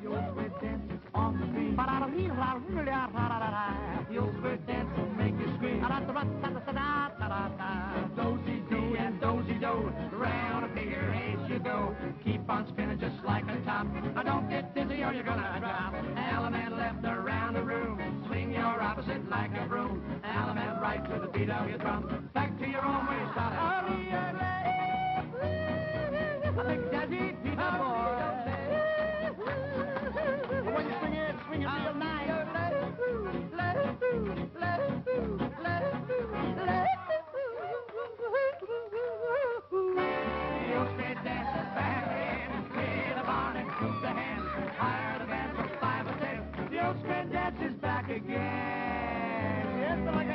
The old square dances on the beat. The old square dance will make you scream. Dozy-dee and dozy-do. Round a figure eight you go. Keep on spinning just like a top. Now don't get dizzy or you're gonna drop. Element left around the room. Swing your opposite like a broom. Element right to the beat of your drum. Back to your own way you started. Big Jazzy, Peter boy. When you swing it real nice. Is back again. Yes, like a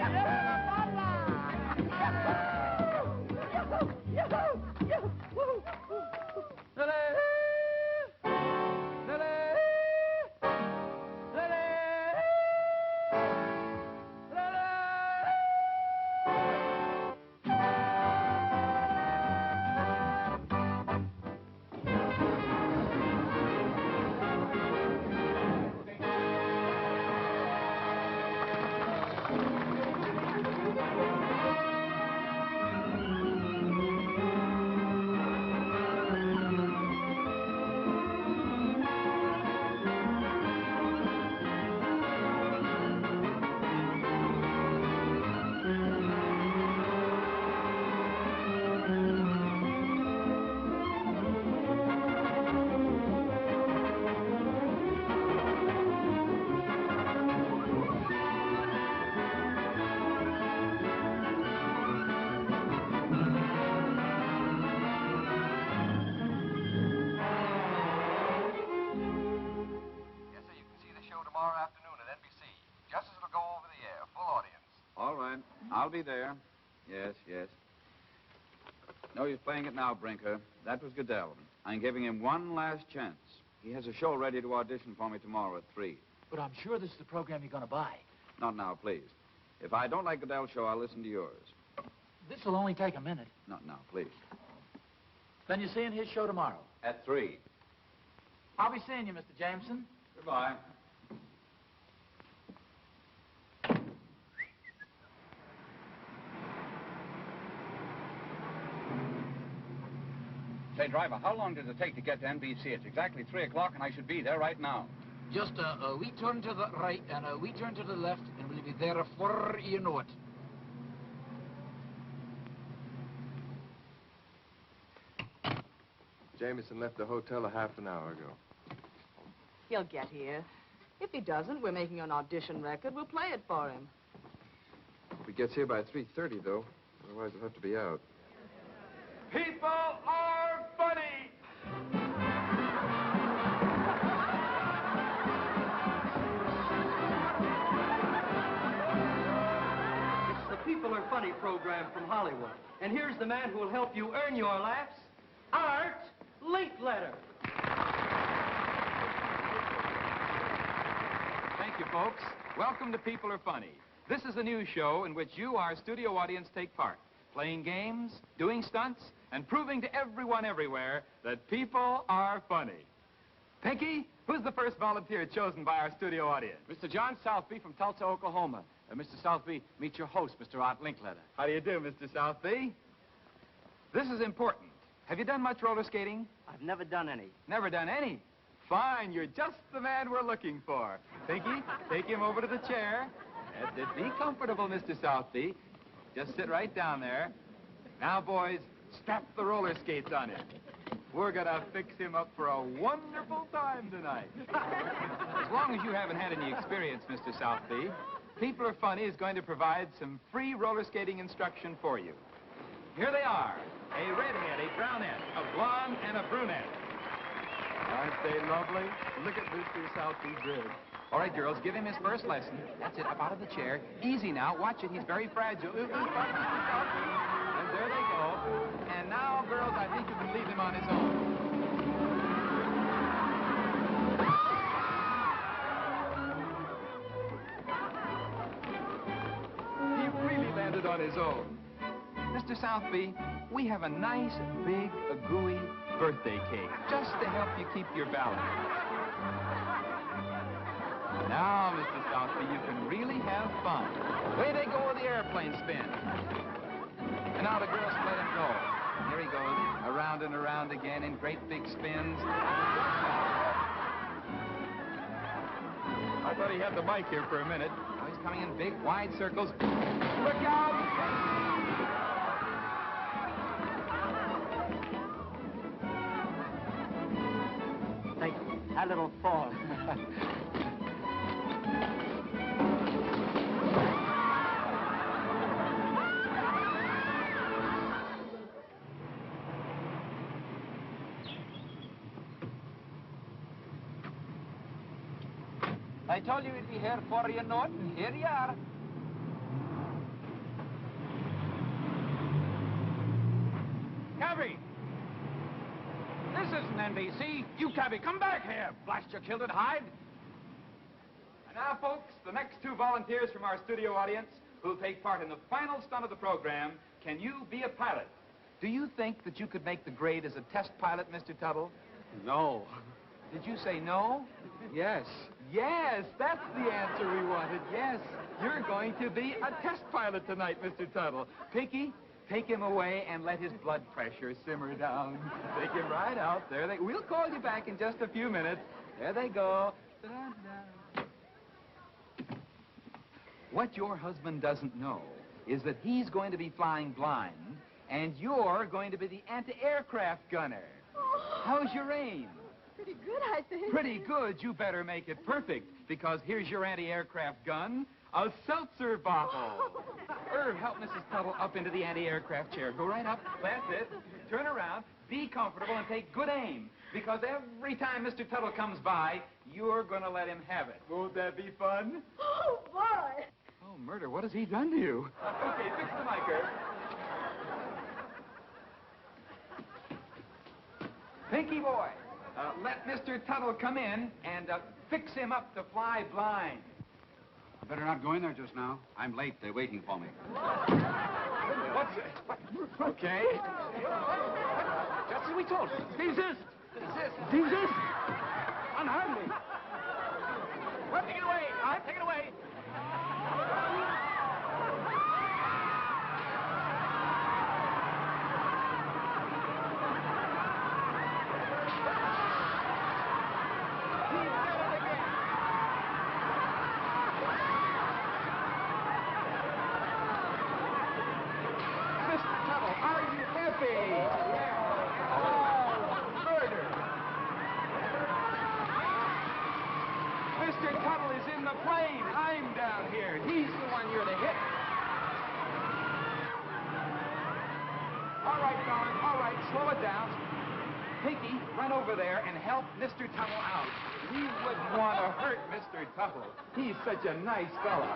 tomorrow afternoon at NBC, just as it'll go over the air, full audience. All right. I'll be there. Yes, yes. No use playing it now, Brinker. That was Goodell. I'm giving him one last chance. He has a show ready to audition for me tomorrow at 3. But I'm sure this is the program you're going to buy. Not now, please. If I don't like Goodell's show, I'll listen to yours. This will only take a minute. Not now, please. Then you're seeing his show tomorrow. At 3. I'll be seeing you, Mr. Jameson. Goodbye. Say, driver, how long does it take to get to NBC? It's exactly 3 o'clock, and I should be there right now. Just a wee turn to the right and a wee turn to the left, and we'll be there before you know it. Jameson left the hotel a half an hour ago. He'll get here. If he doesn't, we're making an audition record. We'll play it for him. If he gets here by 3:30, though, otherwise he'll have to be out. People are funny! It's the People Are Funny program from Hollywood. And here's the man who will help you earn your laughs, Art Linkletter. Thank you, folks. Welcome to People Are Funny. This is a new show in which you, our studio audience, take part, playing games, doing stunts, and proving to everyone everywhere that people are funny. Pinky, who's the first volunteer chosen by our studio audience? Mr. John Southby from Tulsa, Oklahoma. Mr. Southby, meet your host, Mr. Art Linkletter. How do you do, Mr. Southby? This is important. Have you done much roller skating? I've never done any. Never done any? Fine, you're just the man we're looking for. Pinky, take him over to the chair. Be comfortable, Mr. Southby. Just sit right down there. Now, boys, strap the roller skates on him. We're gonna fix him up for a wonderful time tonight. As long as you haven't had any experience, Mr. Southby, People Are Funny is going to provide some free roller skating instruction for you. Here they are. A redhead, a brunette, a blonde, and a brunette. Aren't they lovely? Look at Mr. Southby's ribs. All right, girls, give him his first lesson. That's it, up out of the chair. Easy now. Watch it. He's very fragile. And there they go. And now, girls, I think you can leave him on his own. He really landed on his own. Mr. Southby, we have a nice, big, gooey birthday cake, just to help you keep your balance. Now, Mr. Southby, you can really have fun. Way they go with the airplane spin. And now the girls let him go. Here he goes, around and around again in great big spins. I thought he had the mic here for a minute. Now he's coming in big, wide circles. Look out! Thank you. A little fall. I told you we'd be here for you, know it, and here you are. Cabby! This isn't NBC. You cabby, come back here. Blast your kilted hide. And now, folks, the next two volunteers from our studio audience who'll take part in the final stunt of the program. Can you be a pilot? Do you think that you could make the grade as a test pilot, Mr. Tuttle? No. Did you say no? Yes. Yes, that's the answer we wanted. Yes, you're going to be a test pilot tonight, Mr. Tuttle. Pinky, take him away and let his blood pressure simmer down. Take him right out. We'll call you back in just a few minutes. There they go. Da-da-da. What your husband doesn't know is that he's going to be flying blind, and you're going to be the anti-aircraft gunner. How's your aim? Pretty good, I think. Pretty good. You better make it perfect, because here's your anti-aircraft gun, a seltzer bottle. Irv, help Mrs. Tuttle up into the anti-aircraft chair. Go right up. That's it. Turn around. Be comfortable and take good aim, because every time Mr. Tuttle comes by, you're going to let him have it. Won't that be fun? Oh, boy. Oh, murder, what has he done to you? Okay, fix the mic, Herb. Pinky boy, let Mr. Tuttle come in and fix him up the fly blind. I better not go in there just now. I'm late. They're waiting for me. What's it? Okay. Just as we told you. Desist. Desist. Unharm me. Well, take it away. All right, take it away. Mr. Tuttle is in the plane. I'm down here. He's the one you're to hit. All right, darling. All right, slow it down. Pinky, run over there and help Mr. Tuttle out. We wouldn't want to hurt Mr. Tuttle. He's such a nice fella.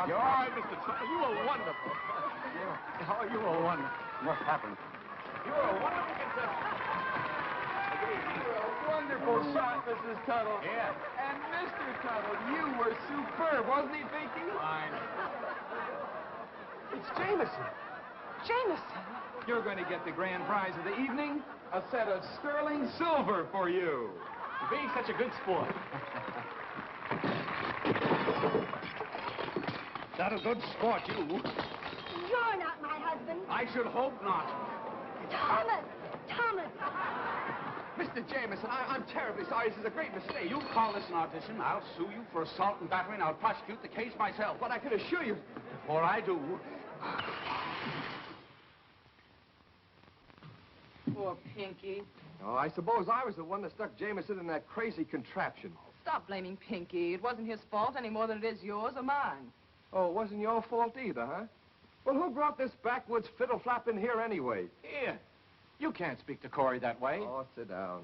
You're all right, Mr. Tuttle. You were wonderful. Oh, you were wonderful. What happened? You were a wonderful contestant. You were a wonderful shot, Mrs. Tuttle. Yeah. And Mr. Tuttle, you were superb, wasn't he, Pinky? Fine. It's Jameson. Jameson? You're going to get the grand prize of the evening, a set of sterling silver for you. For being such a good sport. Not a good sport, you. You're not my husband. I should hope not. Thomas! Thomas! Mr. Jameson, I'm terribly sorry. This is a great mistake. You call this an audition, I'll sue you for assault and battery, and I'll prosecute the case myself. But I can assure you... Before I do... Poor Pinky. Oh, I suppose I was the one that stuck Jameson in that crazy contraption. Stop blaming Pinky. It wasn't his fault any more than it is yours or mine. Oh, it wasn't your fault either, huh? Well, who brought this backwoods fiddle flap in here anyway? Here. You can't speak to Corey that way. Oh, sit down.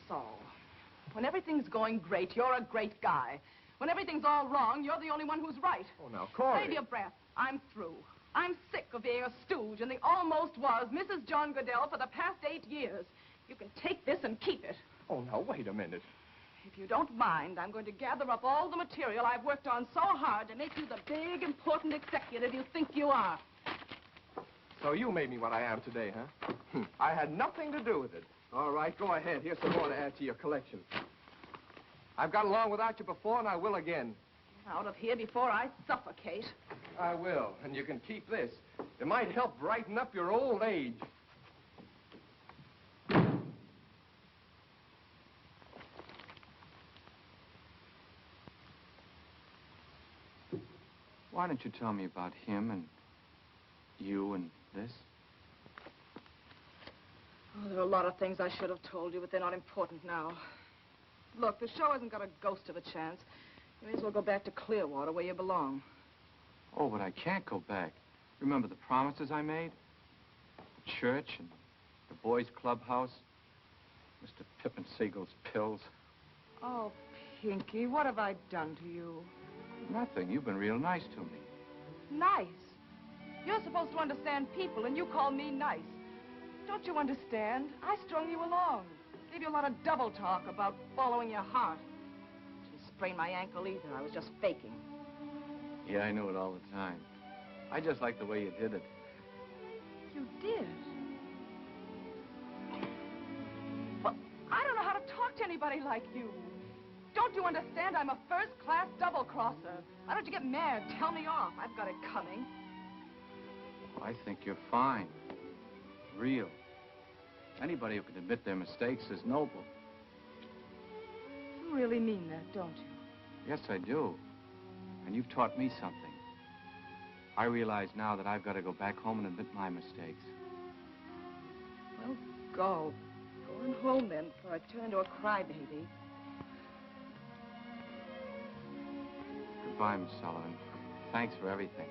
So, when everything's going great, you're a great guy. When everything's all wrong, you're the only one who's right. Oh, now, Corey... Save your breath. I'm through. I'm sick of being a stooge and the almost was Mrs. John Goodell for the past 8 years. You can take this and keep it. Oh, now, wait a minute. If you don't mind, I'm going to gather up all the material I've worked on so hard to make you the big, important executive you think you are. So you made me what I am today, huh? I had nothing to do with it. All right, go ahead. Here's some more to add to your collection. I've got along without you before, and I will again. Get out of here before I suffocate. I will, and you can keep this. It might help brighten up your old age. Why don't you tell me about him and you and this? Oh, there are a lot of things I should have told you, but they're not important now. Look, the show hasn't got a ghost of a chance. You may as well go back to Clearwater, where you belong. Oh, but I can't go back. Remember the promises I made? The church and the boys' clubhouse. Mr. Pippin Siegel's pills. Oh, Pinky, what have I done to you? Nothing. You've been real nice to me. Nice? You're supposed to understand people, and you call me nice. Don't you understand? I strung you along. Gave you a lot of double talk about following your heart. Didn't sprain my ankle either. I was just faking. Yeah, I knew it all the time. I just liked the way you did it. You did? Well, I don't know how to talk to anybody like you. Don't you understand? I'm a first-class double-crosser. Why don't you get mad? Tell me off. I've got it coming. Oh, I think you're fine. Real. Anybody who can admit their mistakes is noble. You really mean that, don't you? Yes, I do. And you've taught me something. I realize now that I've got to go back home and admit my mistakes. Well, go. Go on home, then, before I turn into a crybaby. Goodbye, Miss Sullivan. Thanks for everything.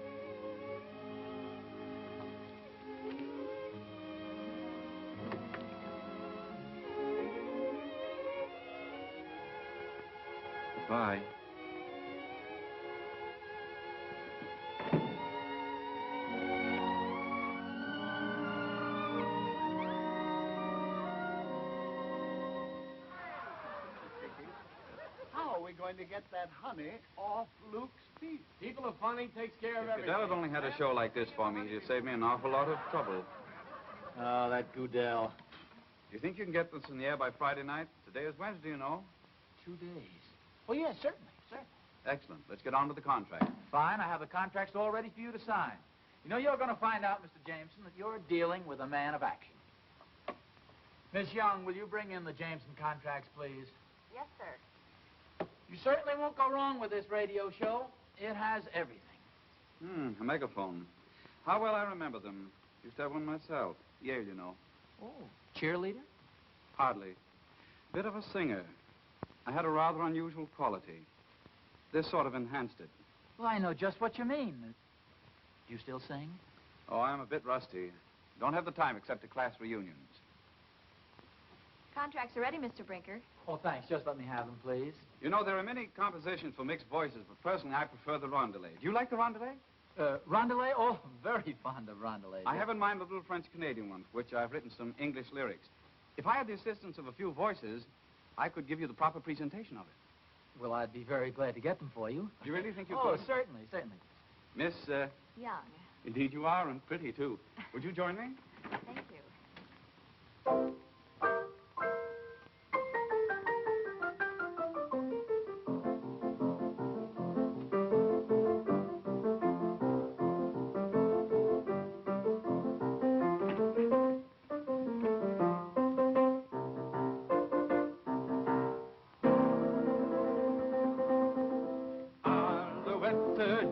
Bye. How are we going to get that honey off Luke's teeth? People of Funny takes care of If everything. Goodell had only had a show like this for me, he'd save me an awful lot of trouble. Oh, that Goodell. Do you think you can get this in the air by Friday night? Today is Wednesday, you know. 2 days. Oh, yes, certainly. Excellent. Let's get on with the contract. Fine, I have the contracts all ready for you to sign. You know, you're going to find out, Mr. Jameson, that you're dealing with a man of action. Miss Young, will you bring in the Jameson contracts, please? Yes, sir. You certainly won't go wrong with this radio show. It has everything. A megaphone. How well I remember them. Used to have one myself. Yale, you know. Oh, cheerleader? Hardly. Bit of a singer. I had a rather unusual quality. This sort of enhanced it. Well, I know just what you mean. Do you still sing? Oh, I'm a bit rusty. Don't have the time except at class reunions. Contracts are ready, Mr. Brinker. Oh, thanks. Just let me have them, please. You know, there are many compositions for mixed voices, but personally I prefer the rondelet. Do you like the rondelet? Rondelet? Oh, very fond of rondelet. I have in mind the little French-Canadian one, for which I've written some English lyrics. If I had the assistance of a few voices, I could give you the proper presentation of it. Well, I'd be very glad to get them for you. Do you really think you could? could? Certainly. Miss, Young. Indeed you are, and pretty, too. Would you join me? Thank you.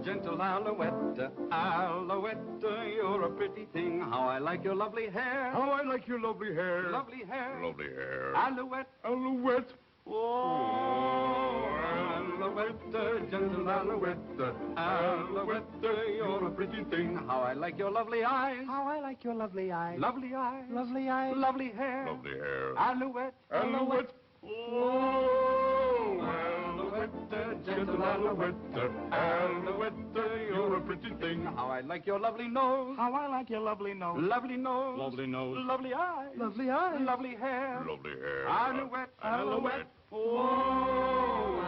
Gentle Alouette, Alouette, you're a pretty thing. How I like your lovely hair. How I like your lovely hair. Lovely hair. Lovely hair. Alouette. Alouette. Oh, Alouette, gentle Alouette, Alouette, you're a pretty thing. How I like your lovely eyes. How I like your lovely eyes. Lovely eyes. Lovely eyes. Lovely hair. Lovely hair. Alouette. Alouette. Oh, Alouette, gentle Alouette, Alouette, you're a pretty thing. How I like your lovely nose. How I like your lovely nose. Lovely nose. Lovely nose. Lovely eyes. Lovely eyes. Lovely hair. Lovely hair. Alouette. Alouette. Oh,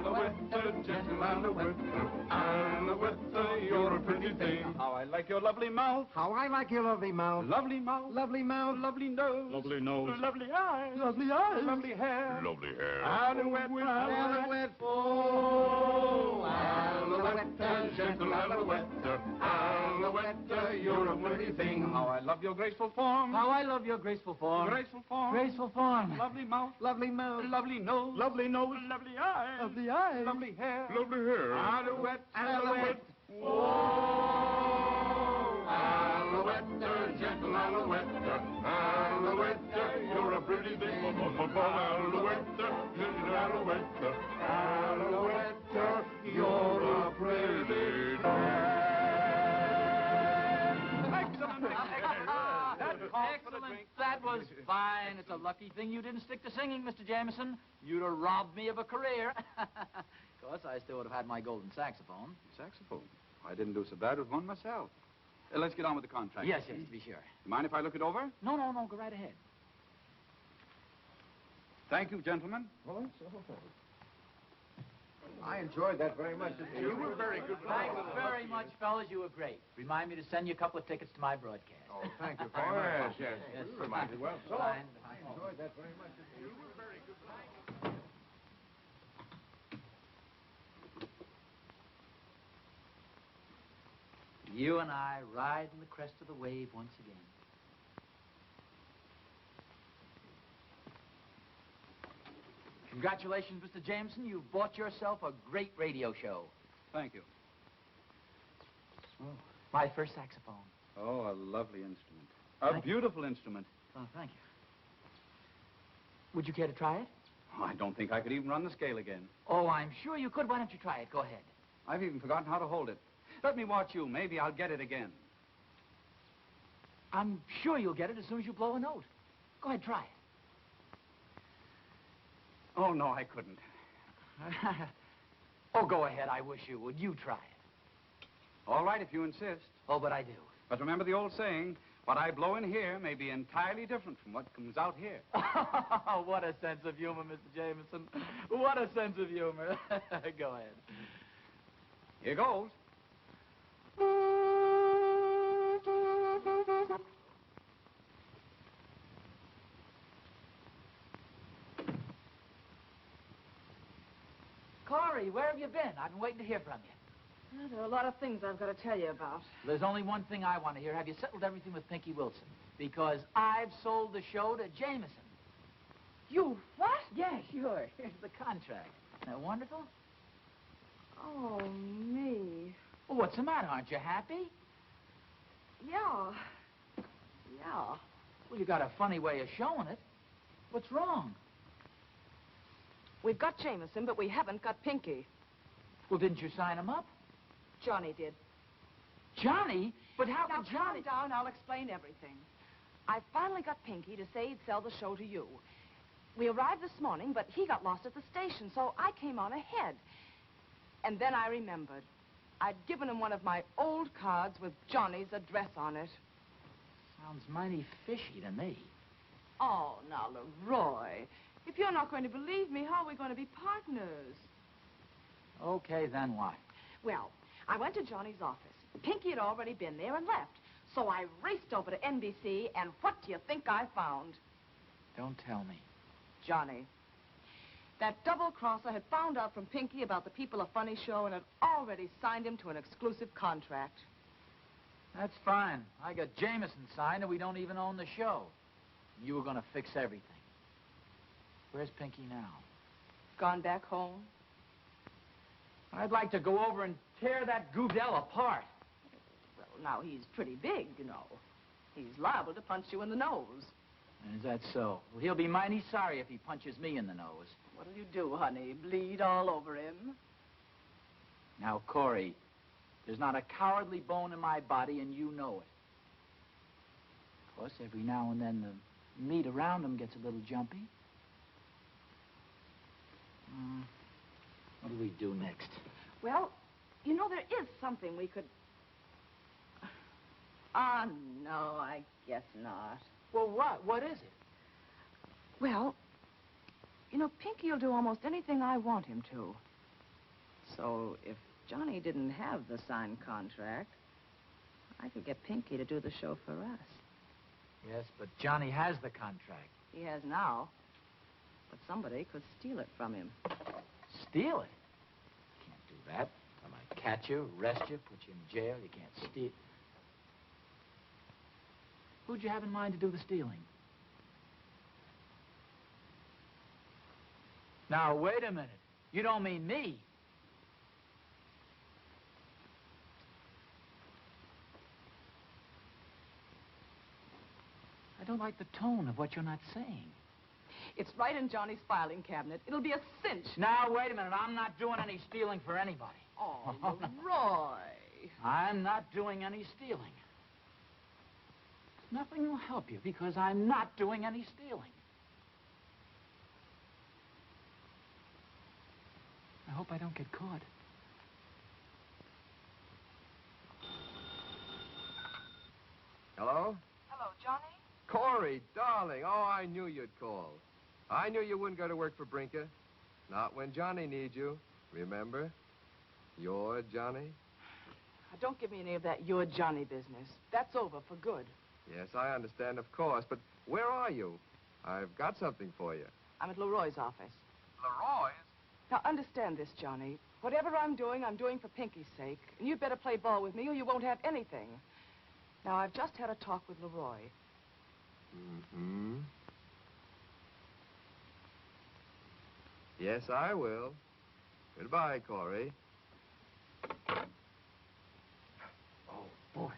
Alouette, gentle Alouette, Alouette, you're a pretty thing. How I like your lovely mouth. How I like your lovely mouth. Lovely mouth. Lovely mouth. Lovely nose. Lovely nose. Lovely eyes. Lovely eyes. Lovely hair. Lovely hair. Alouette. Alouette. Oh, Alouette, gentle Alouette, Alouette, you're a pretty thing. How I love your graceful form. How I love your graceful form. Graceful form. Graceful form. Lovely mouth. Lovely mouth. Lovely nose. Lovely nose. Lovely eyes. Lovely eyes. Lovely hair. Lovely hair. Alouette. Alouette. Oh, Alouette, gentle Alouette, Alouette, you're a pretty thing. Alouette, gentle Alouette, Alouette, you're a pretty thing. Excellent. That was fine. It's a lucky thing you didn't stick to singing, Mr. Jameson. You'd have robbed me of a career. Of course, I still would have had my golden saxophone. Saxophone? I didn't do so bad with one myself. Let's get on with the contract. Yes, to be sure. You mind if I look it over? No, go right ahead. Thank you, gentlemen. I enjoyed that very much. You were very good. Thanks very much, fellas. You were great. Remind me to send you a couple of tickets to my broadcast. Oh, thank you very much. Yes. You reminded well. So, Fine. I enjoyed that very much. You were very good. You and I ride in the crest of the wave once again. Congratulations, Mr. Jameson. You've bought yourself a great radio show. Thank you. My first saxophone. Oh, a lovely instrument. A beautiful instrument. Oh, thank you. Would you care to try it? Oh, I don't think I could even run the scale again. Oh, I'm sure you could. Why don't you try it? Go ahead. I've even forgotten how to hold it. Let me watch you. Maybe I'll get it again. I'm sure you'll get it as soon as you blow a note. Go ahead, try it. Oh, no, I couldn't. Oh, go ahead. I wish you would. You try it. All right, if you insist. Oh, but I do. But remember the old saying, what I blow in here may be entirely different from what comes out here. What a sense of humor, Mr. Jameson. What a sense of humor. Go ahead. Here goes. Corey, where have you been? I've been waiting to hear from you. Well, there are a lot of things I've got to tell you about. There's only one thing I want to hear. Have you settled everything with Pinky Wilson? Because I've sold the show to Jameson. You what? Yeah, sure. Here's the contract. Isn't that wonderful? Oh, me. Well, what's the matter? Aren't you happy? Yeah. Yeah. Well, you got a funny way of showing it. What's wrong? We've got Jameson, but we haven't got Pinky. Well, didn't you sign him up? Johnny did. Johnny? But how Now, could Johnny... calm down. I'll explain everything. I finally got Pinky to say he'd sell the show to you. We arrived this morning, but he got lost at the station, so I came on ahead. And then I remembered. I'd given him one of my old cards with Johnny's address on it. Sounds mighty fishy to me. Oh, now, Leroy, if you're not going to believe me, how are we going to be partners? Okay, then what? Well, I went to Johnny's office. Pinky had already been there and left. So I raced over to NBC, and what do you think I found? Don't tell me. Johnny. That double-crosser had found out from Pinky about the People of Funny show and had already signed him to an exclusive contract. That's fine. I got Jameson signed, and we don't even own the show. You were going to fix everything. Where's Pinky now? Gone back home. I'd like to go over and tear that Goodell apart. Well, now, he's pretty big, you know. He's liable to punch you in the nose. Is that so? Well, he'll be mighty sorry if he punches me in the nose. What'll you do, honey? Bleed all over him? Now, Corey, there's not a cowardly bone in my body, and you know it. Of course, every now and then the meat around him gets a little jumpy. What do we do next? Well, you know, there is something we could... Ah, no, I guess not. Well, what? What is it? Well, you know, Pinky will do almost anything I want him to. So if Johnny didn't have the signed contract, I could get Pinky to do the show for us. Yes, but Johnny has the contract. He has now. But somebody could steal it from him. Steal it? Can't do that. I might catch you, arrest you, put you in jail. You can't steal. Who'd you have in mind to do the stealing? Now, wait a minute. You don't mean me. I don't like the tone of what you're not saying. It's right in Johnny's filing cabinet. It'll be a cinch. Now, wait a minute. I'm not doing any stealing for anybody. Oh, Roy. I'm not doing any stealing. Nothing will help you because I'm not doing any stealing. I hope I don't get caught. Hello? Hello, Johnny? Corey, darling. Oh, I knew you'd call. I knew you wouldn't go to work for Brinker. Not when Johnny needs you. Remember? You're Johnny. Now, don't give me any of that you're Johnny business. That's over for good. Yes, I understand, of course, but where are you? I've got something for you. I'm at Leroy's office. Leroy's? Now, understand this, Johnny. Whatever I'm doing for Pinky's sake. And you'd better play ball with me or you won't have anything. Now, I've just had a talk with Leroy. Mm-hmm. Yes, I will. Goodbye, Corey. Oh, boy.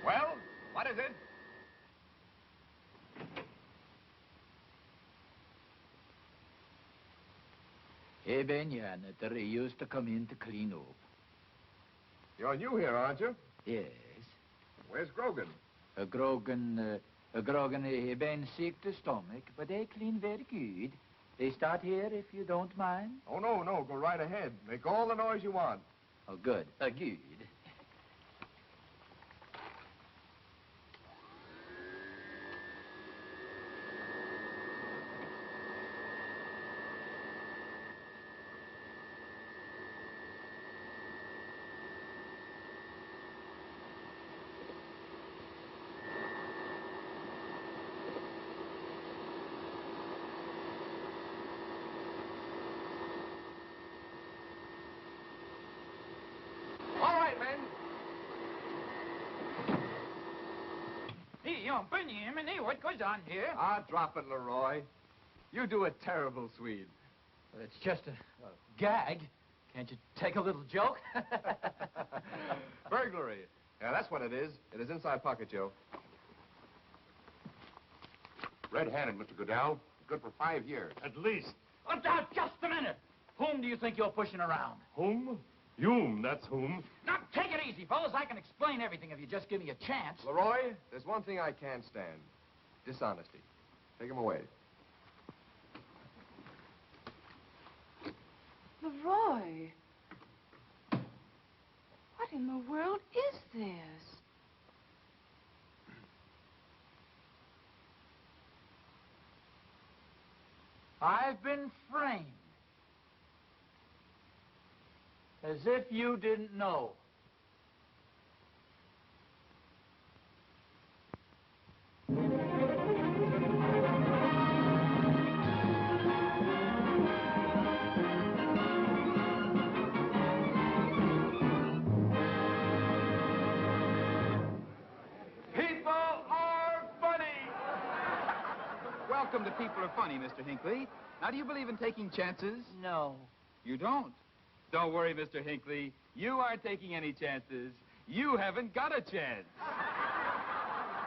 Well, what is it? Eben janitor. He used to come in to clean up. You're new here, aren't you? Yes. Where's Grogan? Grogan, he been sick to stomach, but they clean very good. They start here if you don't mind. Oh, no. Go right ahead. Make all the noise you want. Oh, good. Good. All right, men. Hey, Benjamin, what goes on here? Ah, drop it, Leroy. You do a terrible Swede. Well, it's just a gag. Can't you take a little joke? Burglary. Yeah, that's what it is. It is inside pocket, Joe. Red-handed, Mr. Goodell. Good for 5 years. At least. Oh, now, just a minute. Whom do you think you're pushing around? Whom? Hume, that's whom. Now, take it easy, fellas. I can explain everything if you just give me a chance. Leroy, there's one thing I can't stand. Dishonesty. Take him away. Leroy. What in the world is this? I've been framed. As if you didn't know. People are funny! Welcome to People Are Funny, Mr. Hinckley. Now, do you believe in taking chances? No. You don't? Don't worry, Mr. Hinckley. You aren't taking any chances. You haven't got a chance.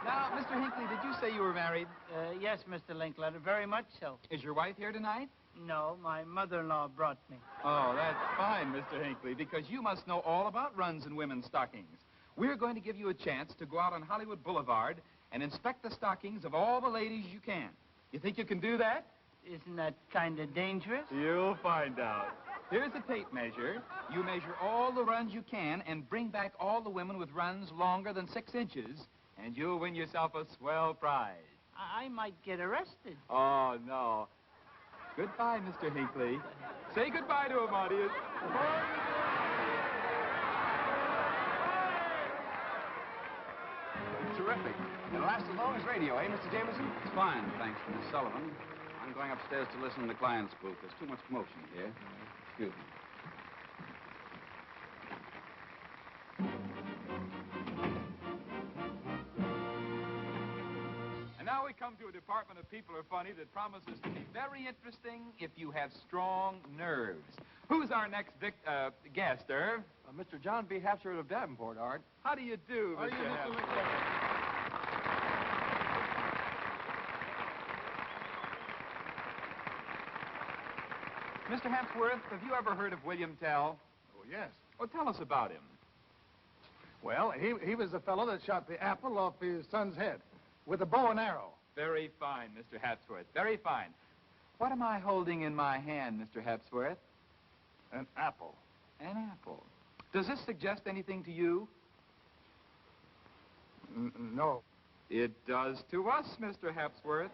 Now, Mr. Hinckley, did you say you were married? Yes, Mr. Linkletter, very much so. Is your wife here tonight? No, my mother-in-law brought me. Oh, that's fine, Mr. Hinckley, because you must know all about runs in women's stockings. We're going to give you a chance to go out on Hollywood Boulevard and inspect the stockings of all the ladies you can. You think you can do that? Isn't that kind of dangerous? You'll find out. Here's a tape measure. You measure all the runs you can and bring back all the women with runs longer than 6 inches, and you'll win yourself a swell prize. I might get arrested. Oh, no. Goodbye, Mr. Hinckley. Say goodbye to him, audience. Terrific. It'll last as long as radio, eh, Mr. Jameson? It's fine, thanks, Miss Sullivan. I'm going upstairs to listen to the client's booth. There's too much commotion here. Excuse me. And now we come to a department of People Are Funny that promises to be very interesting if you have strong nerves. Who's our next guest, Irv? Mr. John B. Hapsworth of Davenport, Art. How do you do, Mr. Hapsworth? Mr. Hapsworth, have you ever heard of William Tell? Oh, yes. Oh, tell us about him. Well, he was the fellow that shot the apple off his son's head with a bow and arrow. Very fine, Mr. Hapsworth. Very fine. What am I holding in my hand, Mr. Hapsworth? An apple. An apple. Does this suggest anything to you? No. It does to us, Mr. Hapsworth.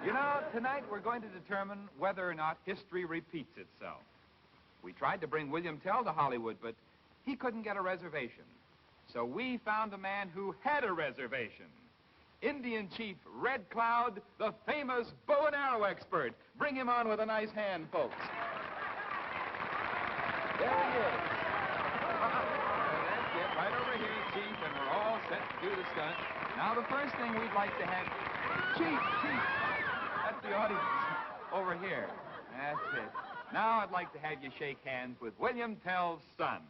You know, tonight we're going to determine whether or not history repeats itself. We tried to bring William Tell to Hollywood, but he couldn't get a reservation. So we found a man who had a reservation. Indian Chief Red Cloud, the famous bow and arrow expert. Bring him on with a nice hand, folks. There he is. That's it, right over here, Chief, and we're all set to do the stunt. Now, the first thing we'd like to have... Chief! That's the audience. Over here. That's it. Now I'd like to have you shake hands with William Tell's son.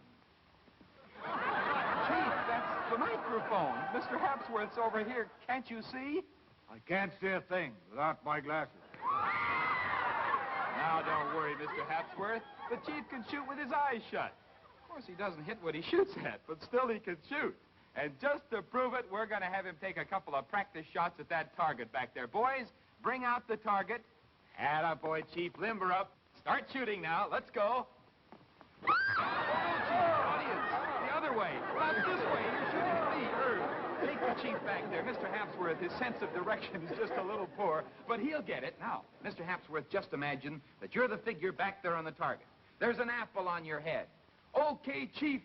Chief, that's the microphone. Mr. Hapsworth's over here. Can't you see? I can't see a thing without my glasses. Now, don't worry, Mr. Hapsworth. The chief can shoot with his eyes shut. Of course, he doesn't hit what he shoots at, but still he can shoot. And just to prove it, we're going to have him take a couple of practice shots at that target back there. Boys, bring out the target. Attaboy, Chief. Limber up. Start shooting now. Let's go. Audience, the other way. Not this way. You're shooting at me, Irv. Take the chief back there. Mr. Hapsworth, his sense of direction is just a little poor, but he'll get it. Now, Mr. Hapsworth, just imagine that you're the figure back there on the target. There's an apple on your head. Okay, Chief,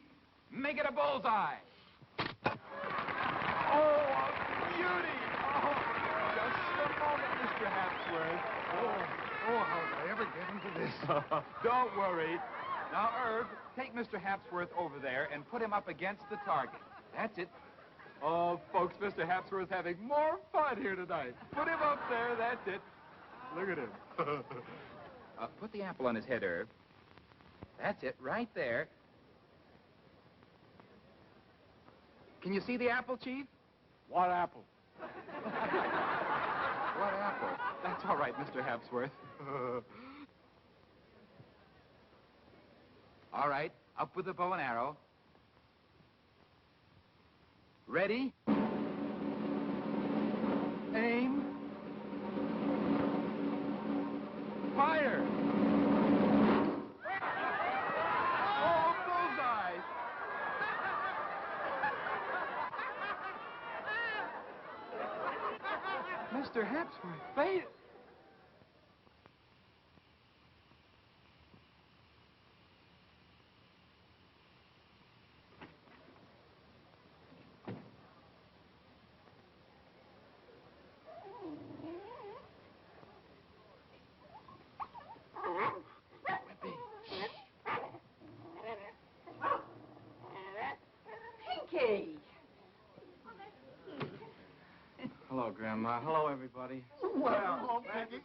make it a bullseye. Oh, a beauty! Oh, just a moment, Mr. Hapsworth. How did I ever get into this? Don't worry. Now, Irv, take Mr. Hapsworth over there and put him up against the target. That's it. Oh, folks, Mr. Hapsworth's having more fun here tonight. Put him up there, that's it. Look at him. Put the apple on his head, Irv. That's it, right there. Can you see the apple, Chief? What apple? What apple? That's all right, Mr. Hapsworth. All right, up with the bow and arrow. Ready? Aim. Fire! Oh, bullseye! Mr. Hapsworth, faint. Pinky! Hello, Grandma. Hello, everybody. Well, Pinky.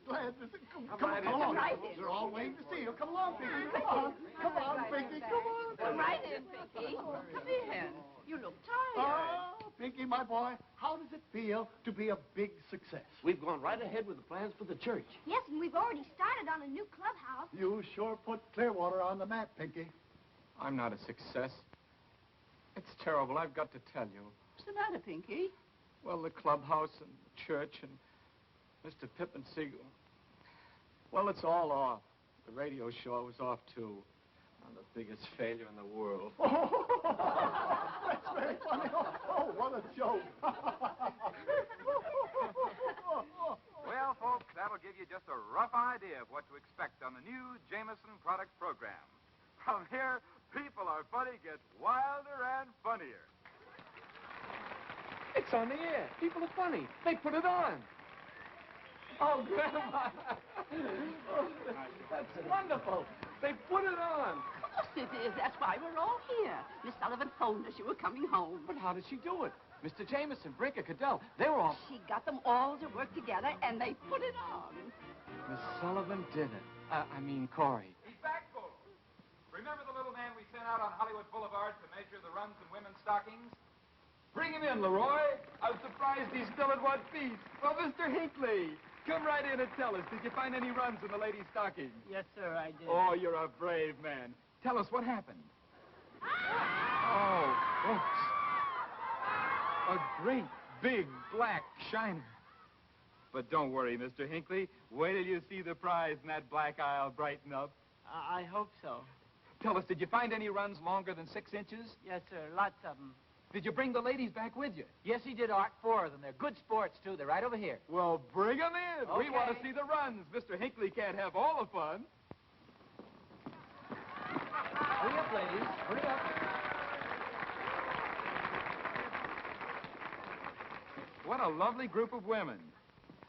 Glad to see you. Come on. They're all waiting to see you. Come along, Pinky. Come on, Pinky. Come on. Come right in, Pinky. Come in. You look tired. Oh, Pinky, my boy, how does it feel to be a big success? We've gone right ahead with the plans for the church. Yes, and we've already started on a new clubhouse. You sure put Clearwater on the map, Pinky. I'm not a success. It's terrible, I've got to tell you. What's the matter, Pinky? Well, the clubhouse and the church and Mr. Pippin Siegel. Well, it's all off. The radio show was off, too. I'm the biggest failure in the world. That's very funny. Oh, what a joke. Well, folks, that'll give you just a rough idea of what to expect on the new Jameson product program. From here, People Are Funny gets wilder and funnier. It's on the air. People Are Funny. They put it on. Oh, Grandma. Oh, that's wonderful. They put it on. Of course it is. That's why we're all here. Miss Sullivan phoned us you were coming home. But how did she do it? Mr. Jameson, Brinker, Cadell, they were all... She got them all to work together, and they put it on. Miss Sullivan did it. I mean, Corey. He's back, folks. Remember the little man we sent out on Hollywood Boulevard to measure the runs in women's stockings? Bring him in, Leroy. I'm surprised he's still at one piece. Well, Mr. Hinckley, come right in and tell us, did you find any runs in the ladies' stockings? Yes, sir, I did. Oh, you're a brave man. Tell us what happened. Oh, folks. A great, big, black shiner. But don't worry, Mr. Hinckley. Wait till you see the prize in that black aisle brighten up. I hope so. Tell us, did you find any runs longer than 6 inches? Yes, sir, lots of them. Did you bring the ladies back with you? Yes, he did, Art. 4 of them. They're good sports, too. They're right over here. Well, bring them in. Okay. We want to see the runs. Mr. Hinckley can't have all the fun. Hurry up, ladies. Hurry up. What a lovely group of women.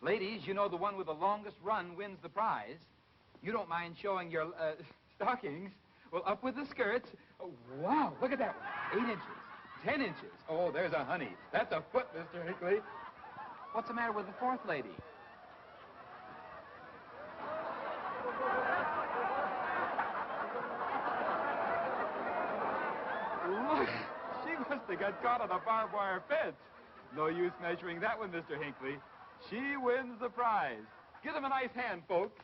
Ladies, you know the one with the longest run wins the prize. You don't mind showing your stockings. Well, up with the skirts. Oh, wow, look at that one. 8 inches. 10 inches. Oh, there's a honey. That's a foot, Mr. Hinckley. What's the matter with the 4th lady? Look, she must have got caught on a barbed wire fence. No use measuring that one, Mr. Hinckley. She wins the prize. Give them a nice hand, folks.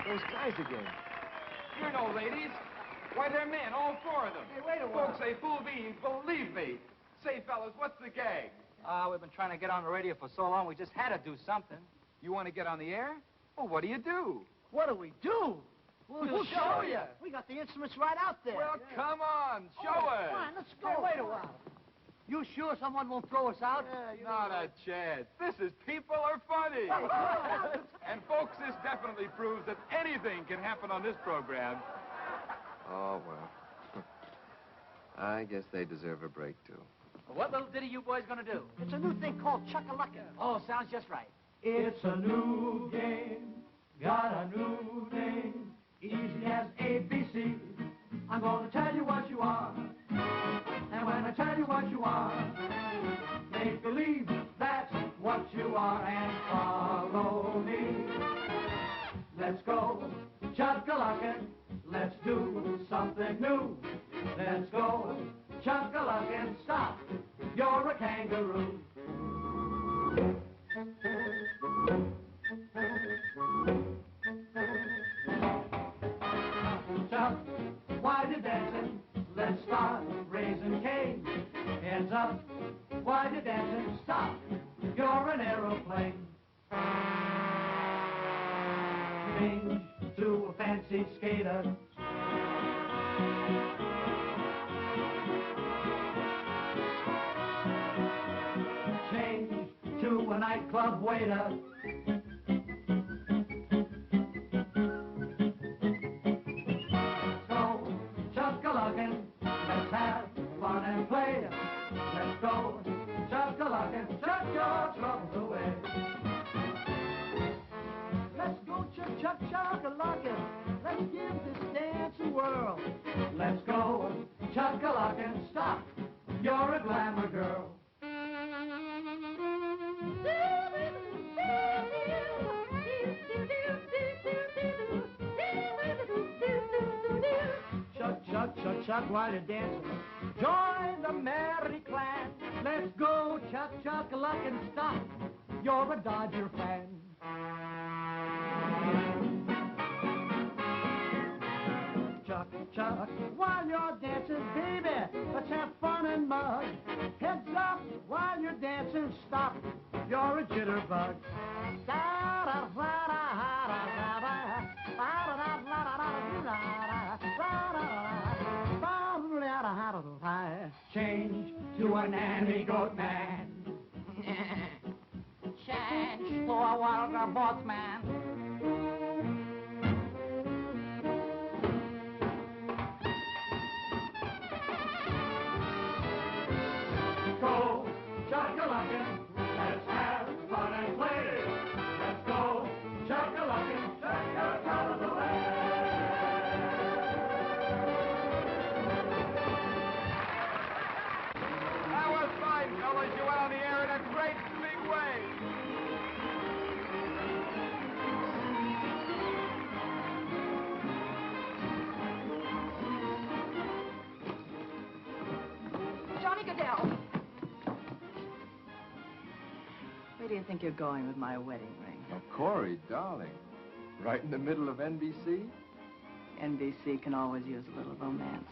those guys again. You know, ladies. Why, they're men, all four of them. Hey, wait a while. Folks say full beans, believe me. Say, fellas, what's the gag? We've been trying to get on the radio for so long, we just had to do something. You want to get on the air? Well, what do you do? What do we do? We'll show you. We got the instruments right out there. Well, come on, show us. Fine, let's go. Hey, wait a while. You sure someone won't throw us out? Not a chance. This is People Are Funny. And, folks, this definitely proves that anything can happen on this program. Oh, well. I guess they deserve a break, too. What little ditty you boys gonna do? It's a new thing called Chuck-a-Luckin'. Oh, sounds just right. It's a new game, got a new name, easy as ABC. I'm gonna tell you what you are, and when I tell you what you are, make believe that's what you are and follow me. Let's go, Chuck-a-Luckin', let's do something new. Let's go, Chuck-a-Luckin', stop, you're a kangaroo. Chuck, why you dancing? Let's start raising Cain. Hands up, why you dancing? Stop, you're an aeroplane. Change to a fancy skater. Change to a nightclub waiter. Let's go, Chuck-a-Luckin', let's have fun and play. Let's go, Chuck-a-Luckin', chuck your troubles away. Let's go, Chuck-a-Luckin'. Let's give this dance a whirl. Let's go, Chuck-a-Luckin', stop, you're a glamour girl. Chuck, while you're dancing, join the merry clan. Let's go, Chuck-a-Luckin', stop, you're a Dodger fan. Chuck, while you're dancing, baby, let's have fun and mud. Heads up while you're dancing, stop, you're a jitterbug. Change to a nanny goat man. Change to a Walter boatman. Go, Chuck-a-Luckin', let's have fun and play. Let's go, Chuck-a-Luckin', chuck your troubles away. That was fine, fellas. You went on the air in a great big way. Johnny Goodell. Where do you think you're going with my wedding ring? Oh, Corey, darling. Right in the middle of NBC? NBC can always use a little romance.